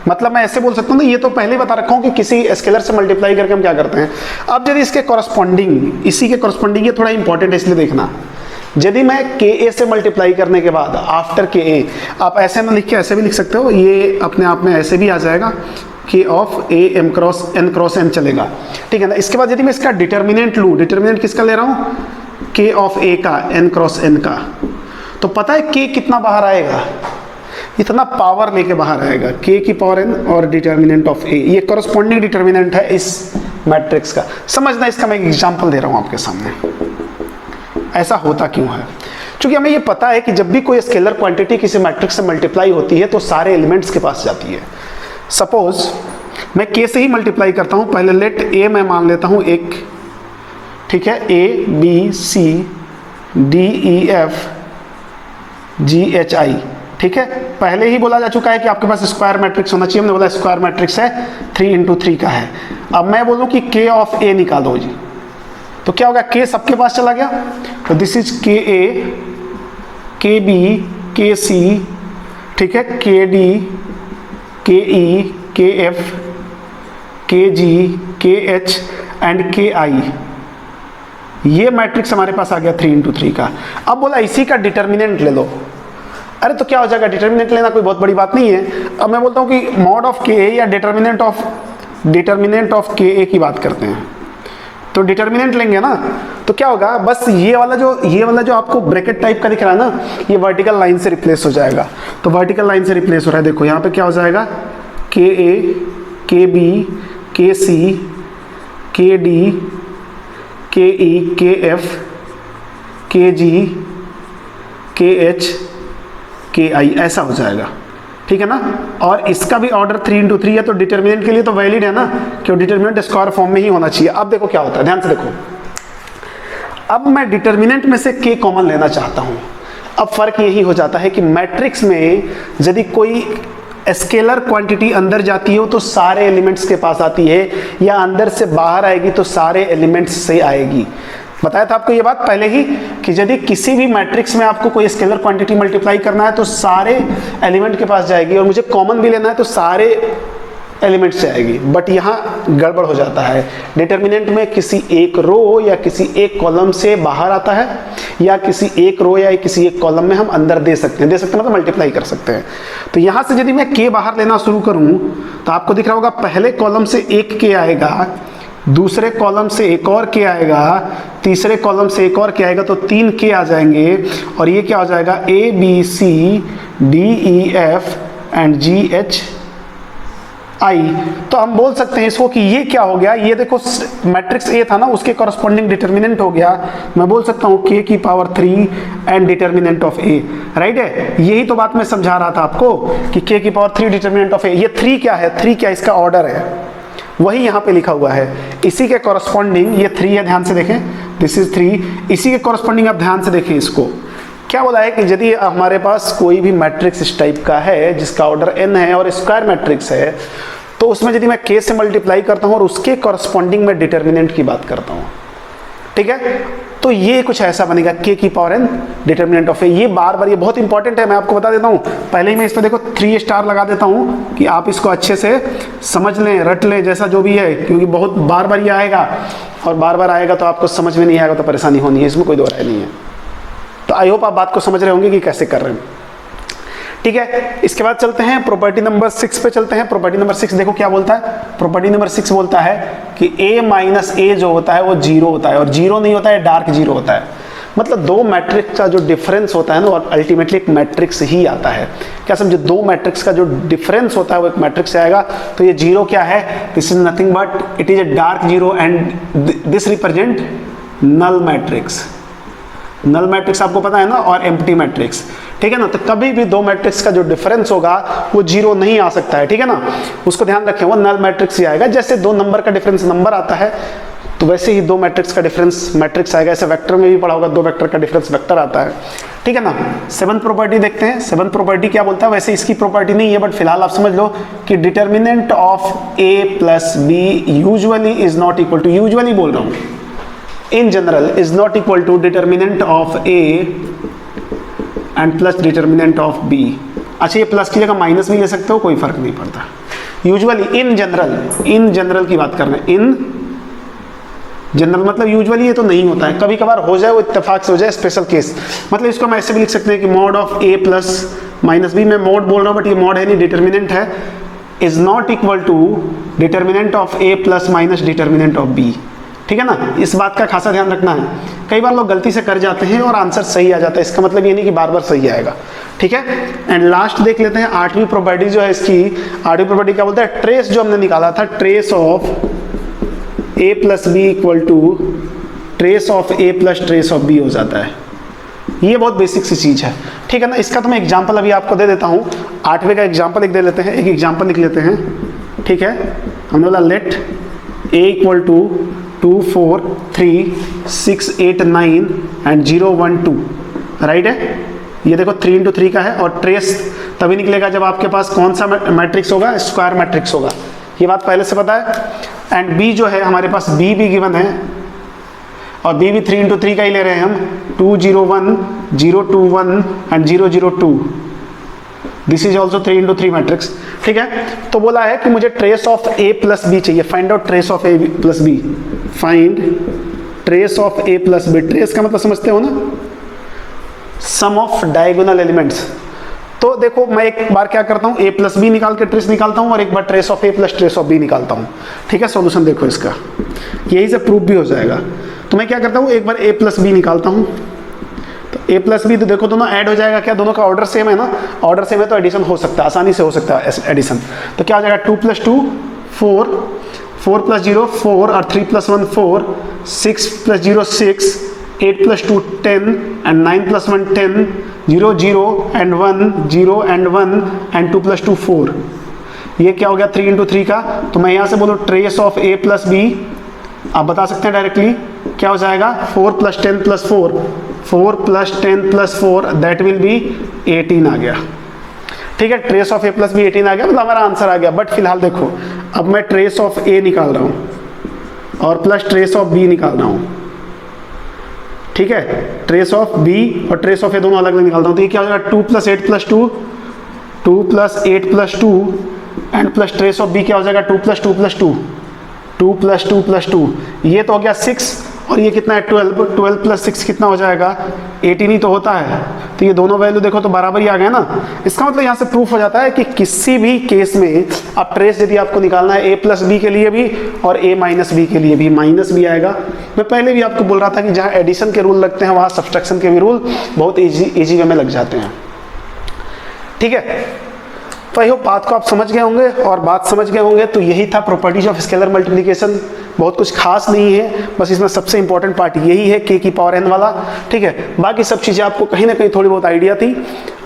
मतलब मैं ऐसे बोल सकता हूँ ना, ये तो पहले ही बता रखा हूँ कि किसी स्केलर से मल्टीप्लाई करके हम क्या करते हैं। अब यदि इसके कॉरस्पॉन्डिंग, इसी के कॉरस्पॉन्डिंग, ये थोड़ा इंपॉर्टेंट है इसलिए देखना, यदि मैं के ए से मल्टीप्लाई करने के बाद आफ्टर के ए, आप ऐसे ना लिख के ऐसे भी लिख सकते हो, ये अपने आप में ऐसे भी आ जाएगा के of A M cross N चलेगा, ठीक है ना। इसके बाद यदि मैं इसका डिटर्मिनेंट लूँ, डिटर्मिनेंट किसका ले रहा हूँ, के ऑफ ए का, एन क्रॉस एन का, तो पता है के कितना बाहर आएगा, इतना पावर लेके बाहर आएगा, k की पावर n और डिटर्मिनेंट ऑफ a, ये कॉरस्पॉन्डिंग डिटर्मिनेंट है इस मैट्रिक्स का। समझना, इसका मैं एक एग्जांपल दे रहा हूँ आपके सामने, ऐसा होता क्यों है। क्योंकि हमें ये पता है कि जब भी कोई स्केलर क्वांटिटी किसी मैट्रिक्स से मल्टीप्लाई होती है तो सारे एलिमेंट्स के पास जाती है। सपोज मैं k से ही मल्टीप्लाई करता हूँ, पहले लेट a मैं मान लेता हूँ एक, ठीक है, a b c d e f g h i, ठीक है। पहले ही बोला जा चुका है कि आपके पास स्क्वायर मैट्रिक्स होना चाहिए, हमने बोला स्क्वायर मैट्रिक्स है 3 इंटू 3 का है। अब मैं बोलूँ कि k ऑफ a निकालो जी, तो क्या होगा, k सबके पास चला गया, तो this is k a, k b, k c, ठीक है, k d, k e, k f, k g, k h and k i, ये मैट्रिक्स हमारे पास आ गया 3 इंटू 3 का। अब बोला इसी का डिटर्मिनेंट ले लो, अरे तो क्या हो जाएगा, डिटर्मिनेंट लेना कोई बहुत बड़ी बात नहीं है। अब मैं बोलता हूँ कि मॉड ऑफ के ए या डिटर्मिनेंट ऑफ के ए की बात करते हैं, तो डिटर्मिनेंट लेंगे ना, तो क्या होगा, बस ये वाला जो आपको ब्रैकेट टाइप का दिख रहा है ना, ये वर्टिकल लाइन से रिप्लेस हो जाएगा। तो वर्टिकल लाइन से रिप्लेस हो रहा है, देखो यहाँ पे क्या हो जाएगा, के ए, के बी, के सी, के डी, के ई, के एफ, के जी, के एच, के आई, ऐसा हो जाएगा, ठीक है ना। और इसका भी ऑर्डर 3 इंटू 3 है, तो डिटर्मिनेंट के लिए तो वैलिड है ना, कि डिटर्मिनेंट स्क्वायर फॉर्म में ही होना चाहिए। अब देखो क्या होता है, ध्यान से देखो, अब मैं डिटर्मिनेंट में से k कॉमन लेना चाहता हूं। अब फर्क यही हो जाता है कि मैट्रिक्स में यदि कोई स्केलर क्वांटिटी अंदर जाती हो तो सारे एलिमेंट्स के पास आती है, या अंदर से बाहर आएगी तो सारे एलिमेंट्स से आएगी। बताया था आपको ये बात पहले ही कि यदि किसी भी मैट्रिक्स में आपको कोई स्केलर क्वांटिटी मल्टीप्लाई करना है तो सारे एलिमेंट के पास जाएगी, और मुझे कॉमन भी लेना है तो सारे एलिमेंट से आएगी, बट यहाँ गड़बड़ हो जाता है। डिटर्मिनेंट में किसी एक रो या किसी एक कॉलम से बाहर आता है, या किसी एक रो या किसी एक कॉलम में हम अंदर दे सकते हैं मतलब मल्टीप्लाई कर सकते हैं। तो यहाँ से यदि मैं के बाहर लेना शुरू करूँ तो आपको दिख रहा होगा पहले कॉलम से एक के आएगा, दूसरे कॉलम से एक और के आएगा, तीसरे कॉलम से एक और के आएगा, तो 3 के आ जाएंगे। और ये क्या हो जाएगा, A B C D E F and G H I. तो हम बोल सकते हैं इसको कि ये क्या हो गया, ये देखो मैट्रिक्स ए था ना, उसके कॉरस्पॉन्डिंग डिटर्मिनेंट हो गया। मैं बोल सकता हूँ k की power 3 and determinant of A, right है। यही तो बात मैं समझा रहा था आपको कि k की पावर 3 डिटर्मिनेंट ऑफ ए। ये 3 क्या है, 3 क्या इसका ऑर्डर है, वही यहाँ पे लिखा हुआ है। इसी के कॉरस्पॉन्डिंग ये 3 है, ध्यान से देखें, दिस इज 3। इसी के कॉरस्पॉन्डिंग आप ध्यान से देखें, इसको क्या बोला है कि यदि हमारे पास कोई भी मैट्रिक्स इस टाइप का है जिसका ऑर्डर n है और स्क्वायर मैट्रिक्स है, तो उसमें यदि मैं k से मल्टीप्लाई करता हूँ और उसके कॉरस्पॉन्डिंग में डिटर्मिनेंट की बात करता हूँ, ठीक है, तो ये कुछ ऐसा बनेगा k की पावर n डिटर्मिनेंट ऑफ ए। ये बार बार, ये बहुत इंपॉर्टेंट है, मैं आपको बता देता हूँ। पहले ही मैं इस पर देखो 3 स्टार लगा देता हूँ कि आप इसको अच्छे से समझ लें, रट लें, जैसा जो भी है, क्योंकि बहुत बार बार ये आएगा और बार बार आएगा तो आपको समझ में नहीं आएगा तो परेशानी होनी है, इसमें कोई दो राय नहीं है। तो आई होप आप बात को समझ रहे होंगे कि कैसे कर रहे हैं, ठीक है। इसके बाद चलते हैं प्रॉपर्टी नंबर 6 पे चलते हैं। प्रॉपर्टी नंबर 6 देखो क्या बोलता है, प्रॉपर्टी नंबर 6 बोलता है कि a माइनस ए जो होता है वो 0 होता है, और 0 नहीं होता है, डार्क 0 होता है। मतलब दो मैट्रिक्स का जो डिफरेंस होता है ना, और अल्टीमेटली एक मैट्रिक्स ही आता है। क्या समझे, दो मैट्रिक्स का जो डिफरेंस होता है वो एक मैट्रिक्स से आएगा। तो ये 0 क्या है, this is nothing but it is a dark 0 and this represent null matrix. Null matrix आपको पता है ना, और एम्प्टी मैट्रिक्स, ठीक है ना। तो कभी भी दो मैट्रिक्स का जो डिफरेंस होगा वो 0 नहीं आ सकता है, ठीक है ना, उसको ध्यान रखें, वो नल मैट्रिक्स ही आएगा। जैसे दो नंबर का डिफरेंस नंबर आता है, तो वैसे ही दो मैट्रिक्स का डिफरेंस मैट्रिक्स आएगा। ऐसे वेक्टर में भी पढ़ा होगा, दो वेक्टर का डिफरेंस वेक्टर आता है, ठीक है ना। 7th प्रॉपर्टी देखते हैं। 7th प्रॉपर्टी क्या बोलता है, वैसे इसकी प्रॉपर्टी नहीं है, बट फिलहाल आप समझ लो कि determinant of a plus B usually is not equal to, usually बोल रहा हूँ, in general is not equal to determinant of A and plus determinant of B। अच्छा, ये प्लस की जगह माइनस भी ले सकते हो, कोई फर्क नहीं पड़ता। यूजुअली इन जनरल की बात कर रहे हैं, इन जनरल मतलब यूजुअली ये तो नहीं होता है, कभी कभार हो जाए, वो इत्तेफाक से हो जाए, स्पेशल केस। मतलब इसको हम ऐसे भी लिख सकते हैं कि mod of A plus minus B. मैं मॉड बोल रहा हूँ बट ये मॉड है नहीं, डिटर्मिनेंट है, is not equal to determinant of A plus minus determinant of B, ठीक है ना। इस बात का खासा ध्यान रखना है। कई बार लोग गलती से कर जाते हैं और आंसर सही आ जाता है, इसका मतलब ये नहीं कि बार बार सही आएगा, ठीक है। एंड लास्ट देख लेते हैं 8वीं प्रॉपर्टी जो है इसकी। 8वीं प्रॉपर्टी क्या बोलता है, ट्रेस जो हमने निकाला था, trace of a plus B equal to trace of a plus trace of b हो जाता है। ये बहुत बेसिक सी चीज है, ठीक है ना। इसका तो मैं एग्जाम्पल अभी आपको दे देता हूँ। 8वें का एग्जाम्पल एक दे लेते हैं, एक एग्जाम्पल लिख लेते हैं, ठीक है। हमने बोला let a equal to 2 4 3 6 8 9 and 0 1 2, right है। ये देखो 3 into 3 का है, और ट्रेस तभी निकलेगा जब आपके पास कौन सा मैट्रिक्स होगा, स्क्वायर मैट्रिक्स होगा। ये बात पहले से पता है। एंड b जो है हमारे पास b भी गिवन है, और b भी 3 into 3 का ही ले रहे हैं हम, 2 0 1 0 2 1 and 0 0 2। This is also 3 into 3 matrix, ठीक है। तो बोला है कि मुझे trace of a plus B चाहिए, find out trace of a plus B, find trace of a plus B. Trace का मतलब समझते हो ना, सम ऑफ डायगोनल एलिमेंट्स। तो देखो मैं एक बार क्या करता हूँ, a प्लस बी निकाल के ट्रेस निकालता हूँ, और एक बार trace of a plus trace of b निकालता हूँ, ठीक है। सॉल्यूशन देखो इसका, यही से प्रूफ भी हो जाएगा। तो मैं क्या करता हूँ, एक बार a प्लस बी निकालता हूँ, तो a प्लस बी तो देखो दोनों ऐड हो जाएगा। क्या दोनों का ऑर्डर सेम है ना, ऑर्डर सेम है तो एडिशन हो सकता है, आसानी से हो सकता है एडिशन। तो क्या हो जाएगा, 2 + 2 4, 4 + 0 4, और 3 + 1 4, 6 + 0 6, 8 + 2 10 एंड 9 + 1 10, 0 0 एंड 1 0 एंड 1 एंड 2 + 2 4। ये क्या हो गया 3 into 3 का। तो मैं यहाँ से बोलूँ trace of a plus B, आप बता सकते हैं डायरेक्टली क्या हो जाएगा, 4 + 10 + 4, 4 + 10 + 4 दैट विल बी 18 आ गया, ठीक है। Trace of a plus B 18 आ गया, मतलब हमारा आंसर आ गया। बट फिलहाल देखो, अब मैं ट्रेस ऑफ a निकाल रहा हूँ और प्लस ट्रेस ऑफ b निकाल रहा हूँ, ठीक है। ट्रेस ऑफ b और ट्रेस ऑफ a दोनों अलग अलग निकालता हूँ। तो ये क्या हो जाएगा, 2 + 8 + 2, 2 + 8 + 2 and plus trace of B क्या हो जाएगा 2 + 2 + 2, 2 + 2 + 2, ये तो हो गया 6 और ये कितना है 12, 12 + 6 कितना हो जाएगा 18 ही तो होता है। तो ये दोनों वैल्यू देखो तो बराबर ही आ गए ना। इसका मतलब यहाँ से प्रूफ हो जाता है कि किसी भी केस में आप ट्रेस यदि आपको निकालना है a + b के लिए भी और a - b के लिए भी माइनस भी आएगा। मैं पहले भी आपको बोल रहा था कि जहाँ एडिशन के रूल लगते हैं वहाँ सब्सट्रैक्शन के भी रूल बहुत ईजी वे में लग जाते हैं। ठीक है, तो आई होप बात को आप समझ गए होंगे, और बात समझ गए होंगे तो यही था प्रॉपर्टीज ऑफ स्केलर मल्टीप्लिकेशन। बहुत कुछ खास नहीं है, बस इसमें सबसे इंपॉर्टेंट पार्ट यही है k की पावर n वाला। ठीक है, बाकी सब चीज़ें आपको कहीं ना कहीं थोड़ी बहुत आइडिया थी,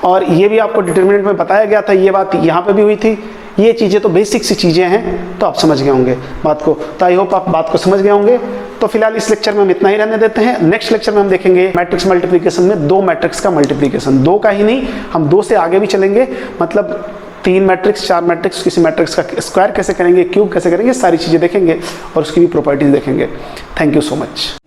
और ये भी आपको डिटर्मिनेंट में बताया गया था, ये बात यहाँ पे भी हुई थी। ये चीज़ें तो बेसिक सी चीज़ें हैं, तो आप समझ गए होंगे बात को। तो आई होप आप बात को समझ गए होंगे। तो फिलहाल इस लेक्चर में हम इतना ही रहने देते हैं। नेक्स्ट लेक्चर में हम देखेंगे मैट्रिक्स मल्टीप्लिकेशन में 2 मैट्रिक्स का मल्टीप्लिकेशन, 2 का ही नहीं, हम 2 से आगे भी चलेंगे, मतलब 3 मैट्रिक्स, 4 मैट्रिक्स, किसी मैट्रिक्स का स्क्वायर कैसे करेंगे, क्यूब कैसे करेंगे, सारी चीज़ें देखेंगे और उसकी भी प्रॉपर्टीज देखेंगे। Thank you so much.